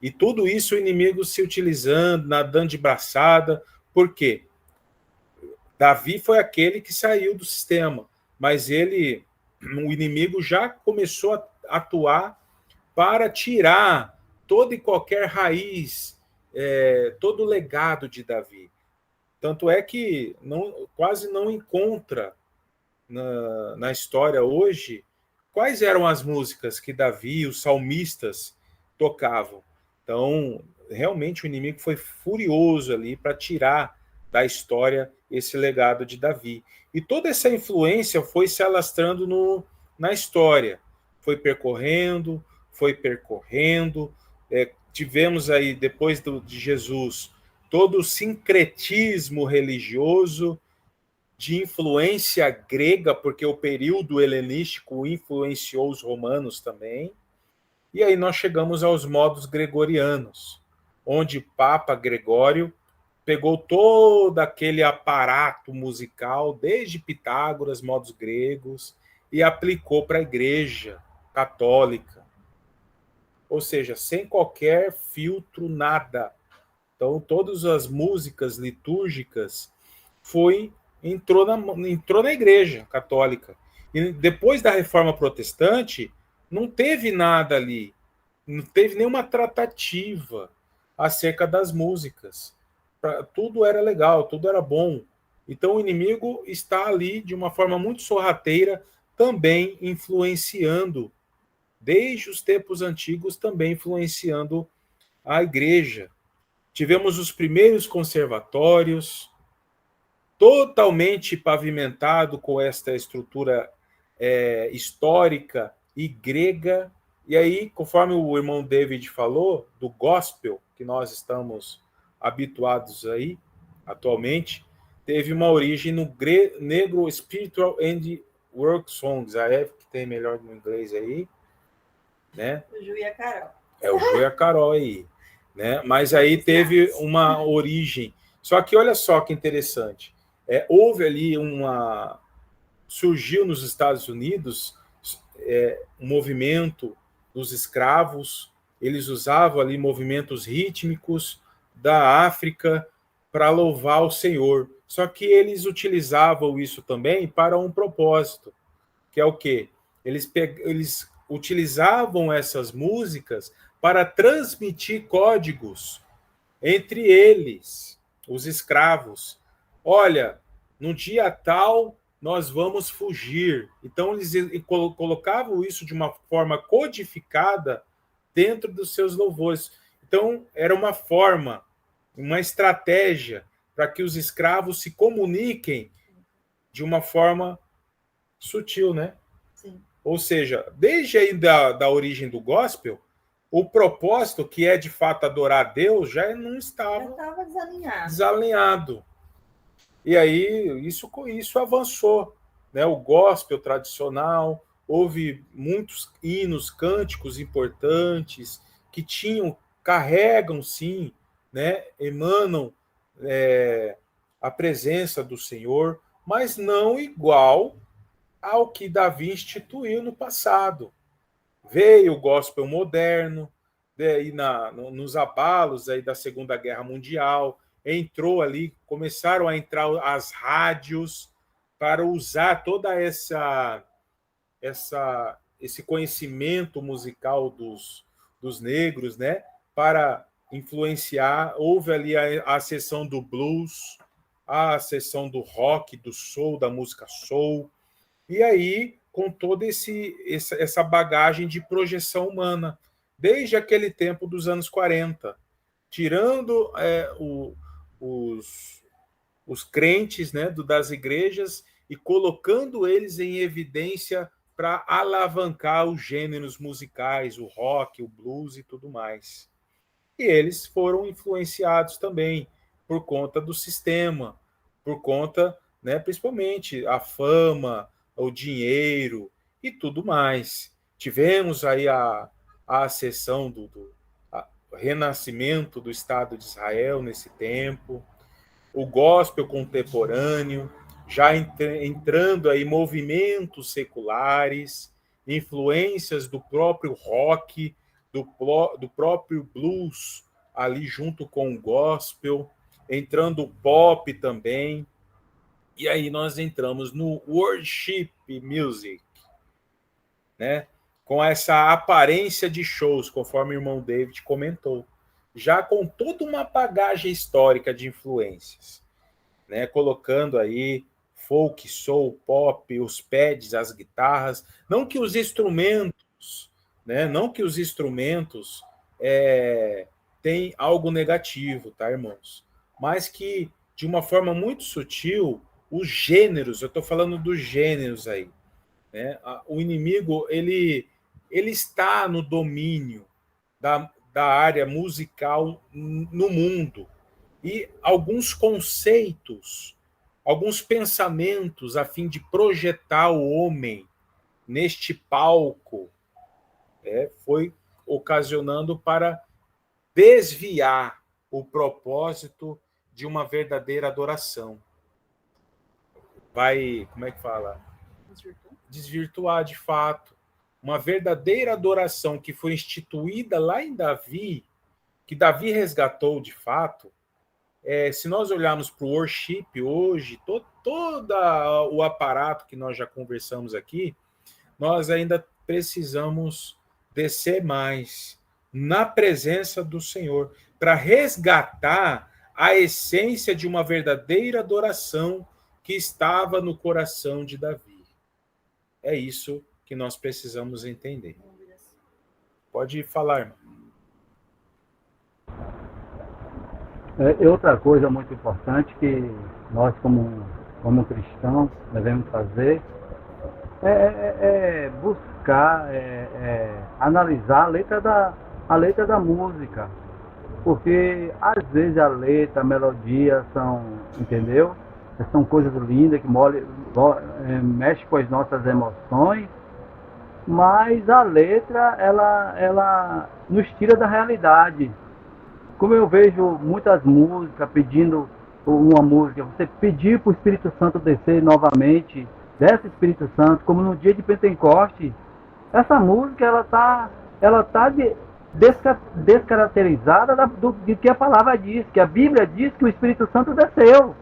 E tudo isso o inimigo se utilizando, nadando de braçada. Por quê? Davi foi aquele que saiu do sistema, mas o inimigo já começou a atuar para tirar toda e qualquer raiz, todo o legado de Davi. Tanto é que quase não encontra na história hoje quais eram as músicas que Davi, os salmistas, tocavam. Então, realmente o inimigo foi furioso ali para tirar da história esse legado de Davi. E toda essa influência foi se alastrando na história. Foi percorrendo. Tivemos aí, depois de Jesus, todo o sincretismo religioso de influência grega, porque o período helenístico influenciou os romanos também. E aí nós chegamos aos modos gregorianos, onde o Papa Gregório pegou todo aquele aparato musical, desde Pitágoras, modos gregos, e aplicou para a Igreja Católica. Ou seja, sem qualquer filtro, nada. Então, todas as músicas litúrgicas entrou na Igreja Católica. E depois da Reforma Protestante, não teve nada ali, não teve nenhuma tratativa acerca das músicas. Tudo era legal, tudo era bom. Então o inimigo está ali de uma forma muito sorrateira, também influenciando, desde os tempos antigos, também influenciando a igreja. Tivemos os primeiros conservatórios, totalmente pavimentado com esta estrutura histórica e grega. E aí, conforme o irmão David falou, do gospel, que nós estamos habituados aí, atualmente, teve uma origem no Negro Spiritual and Work Songs, a Eve, que tem melhor no inglês aí, né? O Ju e a Carol. O Ju e a Carol aí, né? Mas aí teve uma origem. Só que olha só que interessante. Houve ali surgiu nos Estados Unidos um movimento dos escravos, eles usavam ali movimentos rítmicos da África para louvar o Senhor. Só que eles utilizavam isso também para um propósito, que é o quê? Eles utilizavam essas músicas para transmitir códigos entre eles, os escravos. Olha, no dia tal nós vamos fugir. Então eles colocavam isso de uma forma codificada dentro dos seus louvores. Então era uma forma, uma estratégia para que os escravos se comuniquem de uma forma sutil, né? Sim. Ou seja, desde aí da origem do gospel, o propósito, que é de fato adorar a Deus, já não Já estava estava desalinhado. desalinhado. E aí isso avançou, né? O gospel tradicional, houve muitos hinos, cânticos importantes que carregam sim, né? Emanam a presença do Senhor, mas não igual ao que Davi instituiu no passado. Veio o gospel moderno, daí nos abalos aí da Segunda Guerra Mundial, entrou ali, começaram a entrar as rádios para usar toda esse conhecimento musical dos negros, né, para influenciar. Houve ali a seção do blues, a seção do rock, do soul, da música soul, e aí com toda essa bagagem de projeção humana, desde aquele tempo dos anos 40, tirando os crentes, né, das igrejas e colocando eles em evidência para alavancar os gêneros musicais, o rock, o blues e tudo mais. E eles foram influenciados também por conta do sistema, por conta, né, principalmente a fama, o dinheiro e tudo mais. Tivemos aí a ascensão do renascimento do Estado de Israel nesse tempo, o gospel contemporâneo, já entrando aí movimentos seculares, influências do próprio rock, do próprio blues, ali junto com o gospel, entrando o pop também. E aí nós entramos no worship music, né? Com essa aparência de shows, conforme o irmão David comentou, já com toda uma bagagem histórica de influências, né? Colocando aí folk, soul, pop, os pads, as guitarras, não que os instrumentos, né? Não que os instrumentos têm algo negativo, tá, irmãos? Mas que, de uma forma muito sutil, os gêneros, eu estou falando dos gêneros aí, né? O inimigo, ele está no domínio da área musical no mundo. E alguns conceitos, alguns pensamentos a fim de projetar o homem neste palco, foi ocasionando para desviar o propósito de uma verdadeira adoração. Como é que fala? Desvirtuar de fato. Uma verdadeira adoração que foi instituída lá em Davi, que Davi resgatou de fato. Se nós olharmos para o worship hoje, todo o aparato que nós já conversamos aqui, nós ainda precisamos descer mais na presença do Senhor para resgatar a essência de uma verdadeira adoração que estava no coração de Davi. É isso que nós precisamos entender. Pode falar, irmão. Outra coisa muito importante que nós, como cristãos, devemos fazer é buscar, analisar a letra da música. Porque, às vezes, a letra, a melodia entendeu? São coisas lindas que mexem com as nossas emoções, mas a letra, ela nos tira da realidade. Como eu vejo muitas músicas pedindo uma música, você pedir para o Espírito Santo descer novamente, desce o Espírito Santo, como no dia de Pentecoste, essa música ela tá descaracterizada de que a palavra diz, que a Bíblia diz que o Espírito Santo desceu.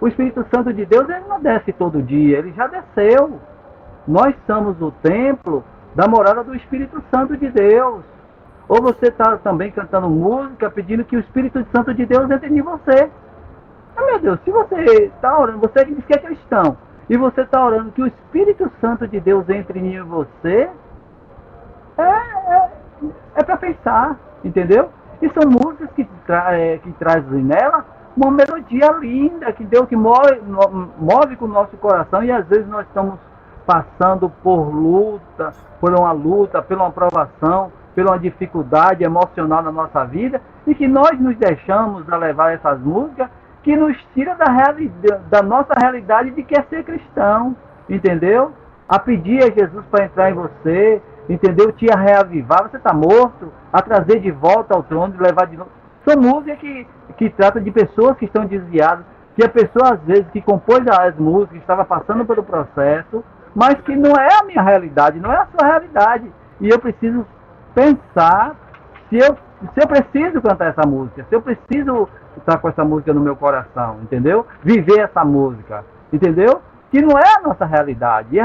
O Espírito Santo de Deus, ele não desce todo dia, ele já desceu. Nós somos o templo da morada do Espírito Santo de Deus. ou você está também cantando música pedindo que o Espírito Santo de Deus entre em você. Ah, meu Deus, se você está orando, você que diz que é cristão, e você está orando que o Espírito Santo de Deus entre em você, é para pensar, entendeu? E são músicas que trazem nela uma melodia linda, que Deus que move com o nosso coração, e às vezes nós estamos passando por uma luta, por uma provação, por uma dificuldade emocional na nossa vida, e que nós nos deixamos a levar essas músicas que nos tira da nossa realidade de que é ser cristão, entendeu? A pedir a Jesus para entrar em você, entendeu? Te reavivar, você está morto, a trazer de volta ao trono, de levar de novo. São músicas que tratam de pessoas que estão desviadas, que a pessoa, às vezes, que compôs as músicas, estava passando pelo processo, mas que não é a minha realidade, não é a sua realidade. E eu preciso pensar se eu preciso cantar essa música, se eu preciso estar com essa música no meu coração, entendeu? Viver essa música, entendeu? Que não é a nossa realidade.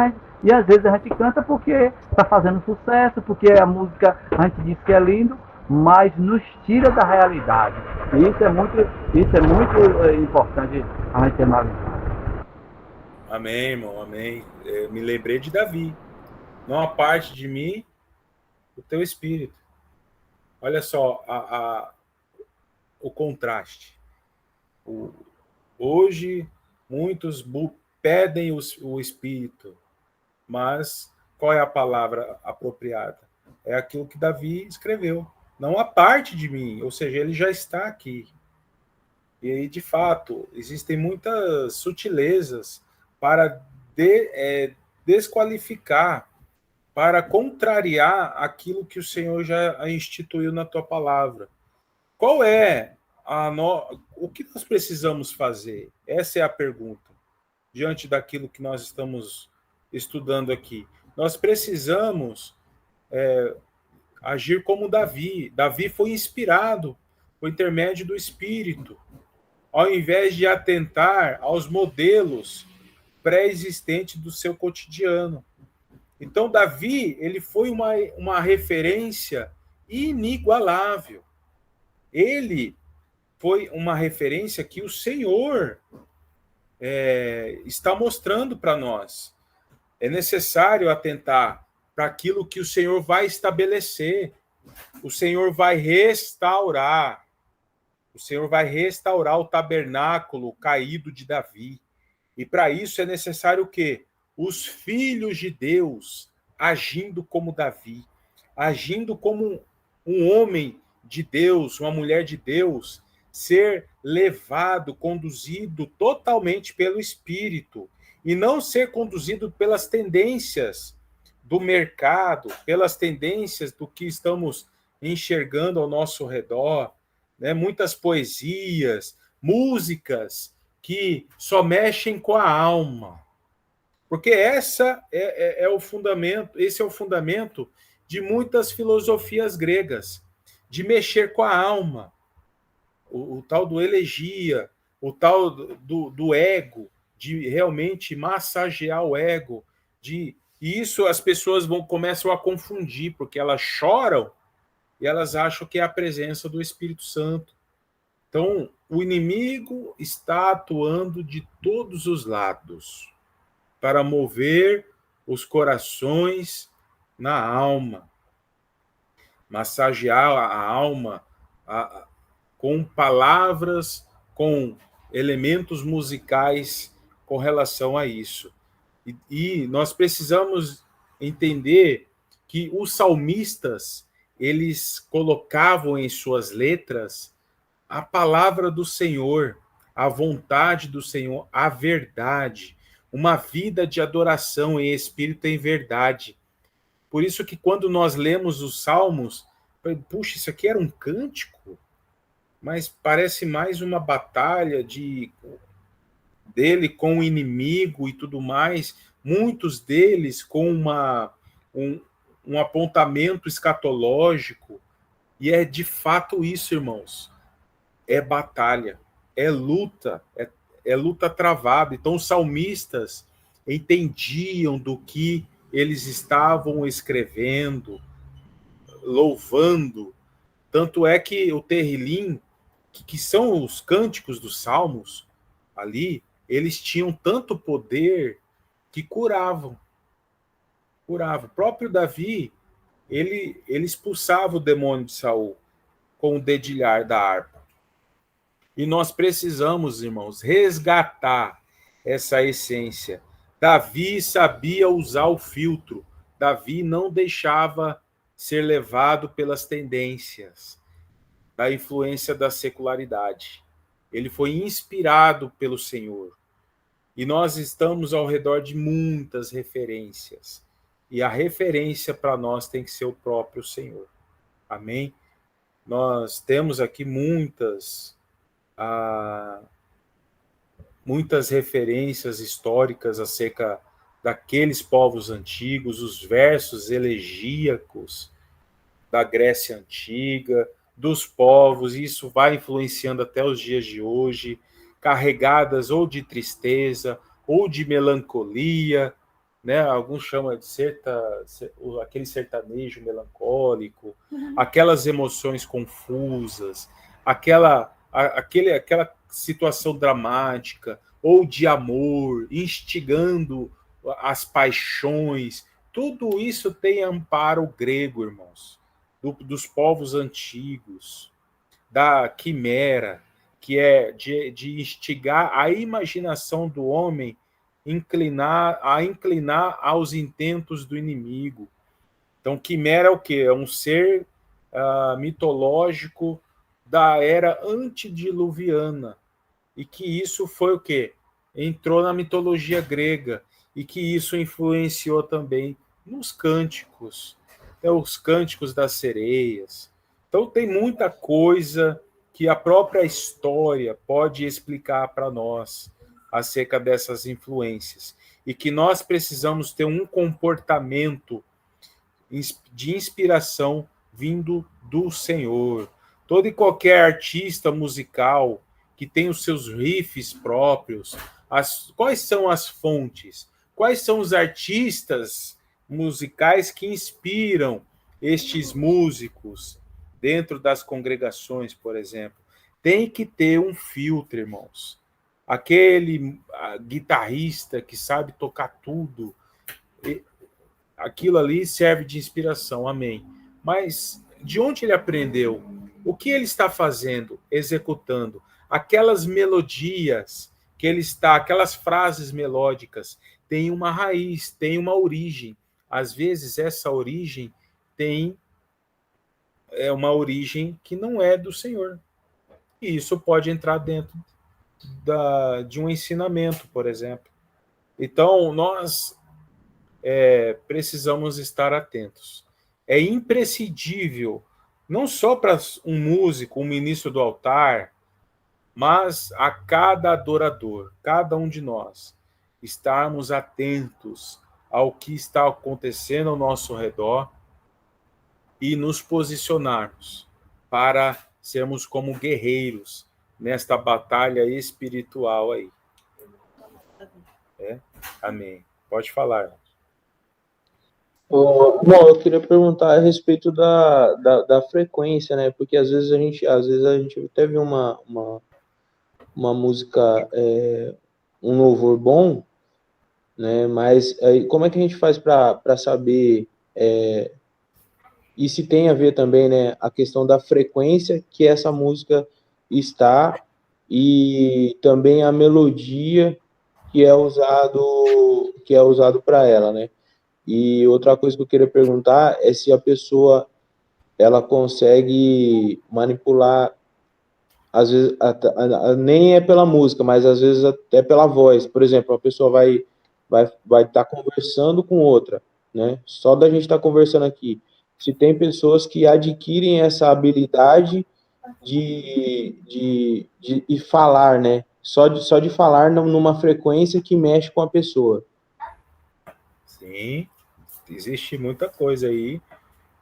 E às vezes a gente canta porque está fazendo sucesso, porque a música a gente diz que é lindo, mas nos tira da realidade. E isso é muito importante a gente analisar. Amém, irmão, amém. Eu me lembrei de Davi. Não a parte de mim, o teu espírito. Olha só o contraste. Hoje, muitos pedem o espírito, mas qual é a palavra apropriada? É aquilo que Davi escreveu. Não a parte de mim, ou seja, ele já está aqui. E aí, de fato, existem muitas sutilezas para desqualificar, para contrariar aquilo que o Senhor já instituiu na tua palavra. Qual é o que nós precisamos fazer? Essa é a pergunta. Diante daquilo que nós estamos estudando aqui. Nós precisamos agir como Davi. Davi foi inspirado por intermédio do Espírito, ao invés de atentar aos modelos pré-existentes do seu cotidiano. Então, Davi, ele foi uma referência inigualável. Ele foi uma referência que o Senhor está mostrando para nós. É necessário atentar para aquilo que o Senhor vai estabelecer. O Senhor vai restaurar. O Senhor vai restaurar o tabernáculo caído de Davi. E para isso é necessário o quê? Os filhos de Deus agindo como Davi, agindo como um homem de Deus, uma mulher de Deus, ser levado, conduzido totalmente pelo Espírito, e não ser conduzido pelas tendências do mercado, pelas tendências do que estamos enxergando ao nosso redor, né? Muitas poesias, músicas que só mexem com a alma. Porque esse é o fundamento de muitas filosofias gregas, de mexer com a alma, o tal do elegia, o tal do ego, de realmente massagear o ego, e isso as pessoas começam a confundir, porque elas choram e elas acham que é a presença do Espírito Santo. Então, o inimigo está atuando de todos os lados para mover os corações na alma, massagear a alma com palavras, com elementos musicais com relação a isso. E nós precisamos entender que os salmistas, eles colocavam em suas letras a palavra do Senhor, a vontade do Senhor, a verdade, uma vida de adoração em espírito e em verdade. Por isso que quando nós lemos os salmos, puxa, isso aqui era um cântico, mas parece mais uma batalha dele com o inimigo e tudo mais, muitos deles com um apontamento escatológico, e é de fato isso, irmãos, é batalha, é luta, é luta travada. Então os salmistas entendiam do que eles estavam escrevendo, louvando. Tanto é que o Terrilim, que são os cânticos dos salmos, ali, eles tinham tanto poder que curavam. O próprio Davi, ele expulsava o demônio de Saul com o dedilhar da harpa. E nós precisamos, irmãos, resgatar essa essência. Davi sabia usar o filtro. Davi não deixava ser levado pelas tendências da influência da secularidade. Ele foi inspirado pelo Senhor. E nós estamos ao redor de muitas referências. E a referência para nós tem que ser o próprio Senhor. Amém? Nós temos aqui muitas referências históricas acerca daqueles povos antigos, os versos elegíacos da Grécia Antiga, dos povos, e isso vai influenciando até os dias de hoje, carregadas ou de tristeza, ou de melancolia, né? Alguns chamam de aquele sertanejo melancólico, aquelas emoções confusas, aquela situação dramática, ou de amor, instigando as paixões. Tudo isso tem amparo grego, irmãos, dos povos antigos, da quimera, que é de instigar a imaginação do homem a inclinar aos intentos do inimigo. Então, quimera é o quê? É um ser mitológico da era antediluviana, e que isso foi o quê? Entrou na mitologia grega, e que isso influenciou também nos cânticos, os cânticos das sereias. Então, tem muita coisa que a própria história pode explicar para nós acerca dessas influências, e que nós precisamos ter um comportamento de inspiração vindo do Senhor. Todo e qualquer artista musical que tem os seus riffs próprios, quais são as fontes? Quais são os artistas musicais que inspiram estes músicos dentro das congregações, por exemplo? Tem que ter um filtro, irmãos. Aquele guitarrista que sabe tocar tudo, aquilo ali serve de inspiração, amém. Mas de onde ele aprendeu? O que ele está fazendo, executando? Aquelas melodias que ele está, aquelas frases melódicas, tem uma raiz, tem uma origem. Às vezes essa origem é uma origem que não é do Senhor. E isso pode entrar dentro de um ensinamento, por exemplo. Então, nós precisamos estar atentos. É imprescindível, não só para um músico, um ministro do altar, mas a cada adorador, cada um de nós, estarmos atentos ao que está acontecendo ao nosso redor e nos posicionarmos para sermos como guerreiros nesta batalha espiritual aí. Amém. Pode falar. Bom, eu queria perguntar a respeito da frequência, né? Porque às vezes a gente até viu uma música, um louvor bom, né? Mas aí, como é que a gente faz para saber, e se tem a ver também, né, a questão da frequência que essa música está, e também a melodia que é usado para ela, né? E outra coisa que eu queria perguntar é se a pessoa ela consegue manipular, às vezes nem é pela música, mas às vezes até pela voz. Por exemplo, a pessoa vai estar conversando com outra, né? Só da gente estar conversando aqui. Se tem pessoas que adquirem essa habilidade de falar, né? Só de falar numa frequência que mexe com a pessoa. Sim, existe muita coisa aí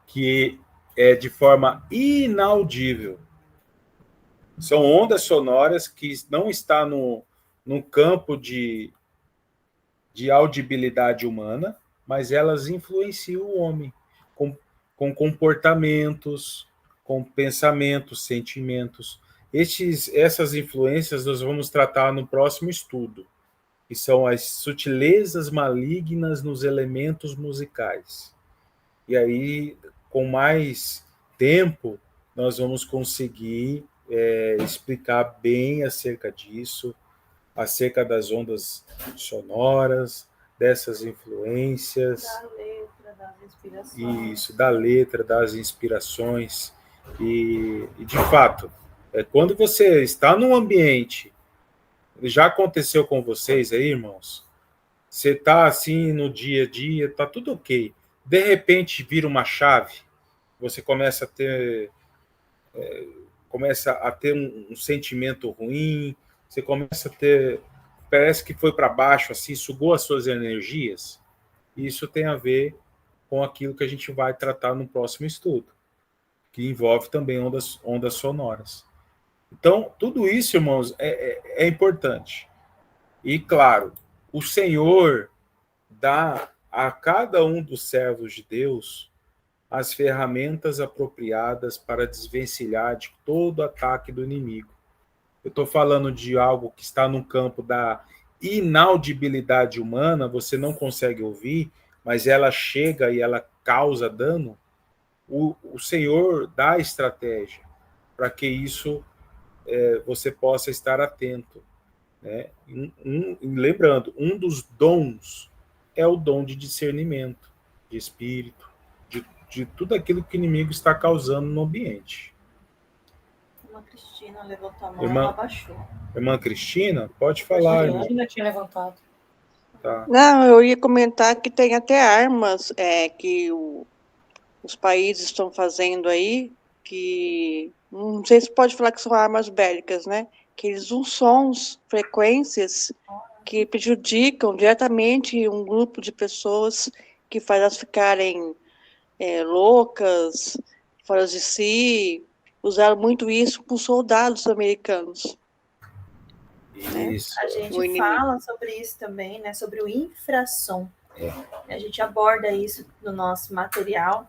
que é de forma inaudível. São ondas sonoras que não estão no campo de audibilidade humana, mas elas influenciam o homem com comportamentos, com pensamentos, sentimentos. Essas influências nós vamos tratar no próximo estudo, que são as sutilezas malignas nos elementos musicais. E aí, com mais tempo, nós vamos conseguir explicar bem acerca disso, acerca das ondas sonoras, dessas influências. Da letra, das inspirações. Isso, da letra, das inspirações. E de fato, quando você está num ambiente, já aconteceu com vocês aí, irmãos? Você está assim no dia a dia, está tudo ok. De repente vira uma chave, você começa a ter um sentimento ruim, você começa a ter, parece que foi para baixo, assim, sugou as suas energias. E isso tem a ver com aquilo que a gente vai tratar no próximo estudo, que envolve também ondas sonoras. Então, tudo isso, irmãos, é importante. E, claro, o Senhor dá a cada um dos servos de Deus as ferramentas apropriadas para desvencilhar de todo ataque do inimigo. Eu estou falando de algo que está no campo da inaudibilidade humana, você não consegue ouvir, mas ela chega e ela causa dano. O Senhor dá estratégia para que isso você possa estar atento. Né? Lembrando, um dos dons é o dom de discernimento, de espírito, de tudo aquilo que o inimigo está causando no ambiente. Irmã Cristina levantou a mão, Irmã, ela abaixou. Irmã Cristina, pode falar, A irmã. Cristina tinha levantado. Tá. Não, eu ia comentar que tem até armas que os países estão fazendo aí, que não sei se pode falar que são armas bélicas, né? Que eles usam sons, frequências que prejudicam diretamente um grupo de pessoas, que faz elas ficarem loucas, fora de si. Usaram muito isso com soldados americanos. Isso. A gente fala sobre isso também, né? Sobre o infrassom. A gente aborda isso no nosso material.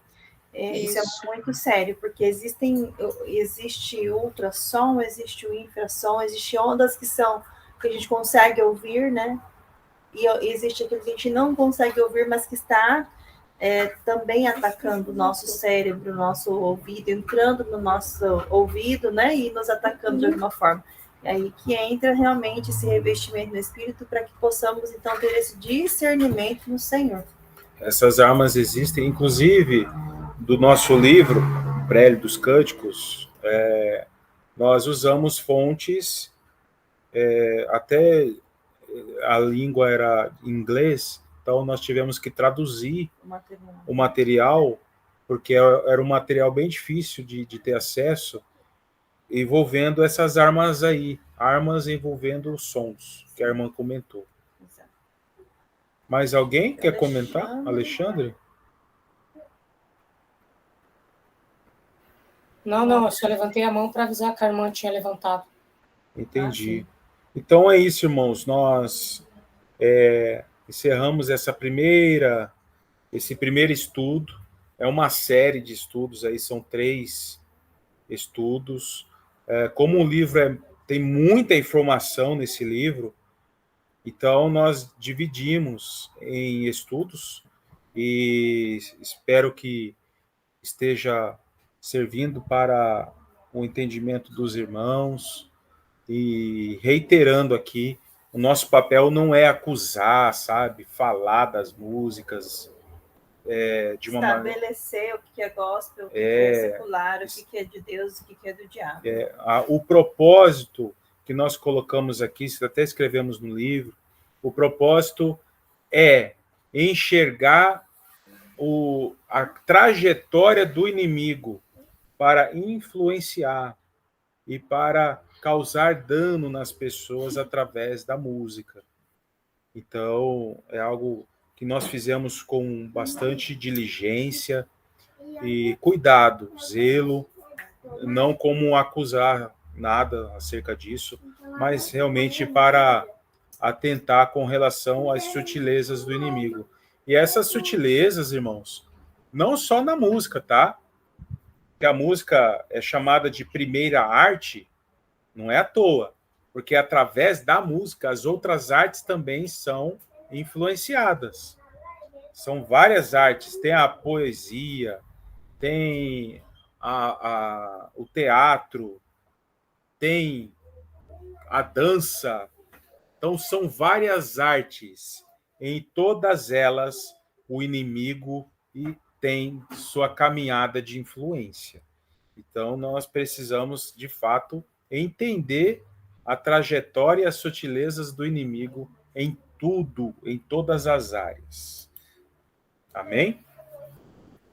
Isso é muito sério, porque existe ultrassom, existe o infrassom, existe ondas que a gente consegue ouvir, né? E existe aquilo que a gente não consegue ouvir, mas que está também atacando o nosso cérebro, o nosso ouvido, entrando no nosso ouvido, né? E nos atacando de alguma forma. É aí que entra realmente esse revestimento no Espírito, para que possamos, então, ter esse discernimento no Senhor. Essas armas existem, inclusive, do nosso livro, Prélio dos Cânticos, nós usamos fontes, até a língua era inglês, então nós tivemos que traduzir o material, porque era um material bem difícil de ter acesso, envolvendo essas armas aí, armas envolvendo sons, que a irmã comentou. Exato. Mais alguém quer comentar? Alexandre? Não, eu só levantei a mão para avisar que a irmã tinha levantado. Entendi. Então é isso, irmãos. Nós encerramos esse primeiro estudo. É uma série de estudos, aí são 3 estudos. Como o livro tem muita informação nesse livro, então nós dividimos em estudos e espero que esteja servindo para o entendimento dos irmãos. E reiterando aqui, o nosso papel não é acusar, sabe, falar das músicas de uma maneira... Estabelecer o que é gospel, o que é secular, o que é de Deus, o que é do diabo. O propósito que nós colocamos aqui, até escrevemos no livro, o propósito é enxergar a trajetória do inimigo para influenciar e para causar dano nas pessoas através da música. Então, é algo que nós fizemos com bastante diligência e cuidado, zelo, não como acusar nada acerca disso, mas realmente para atentar com relação às sutilezas do inimigo. E essas sutilezas, irmãos, não só na música, tá? Que a música é chamada de primeira arte, não é à toa, porque através da música as outras artes também são influenciadas. São várias artes, tem a poesia, tem o teatro, tem a dança. Então, são várias artes. Em todas elas, o inimigo tem sua caminhada de influência. Então, nós precisamos, de fato, entender a trajetória e as sutilezas do inimigo em tudo, em todas as áreas. Amém?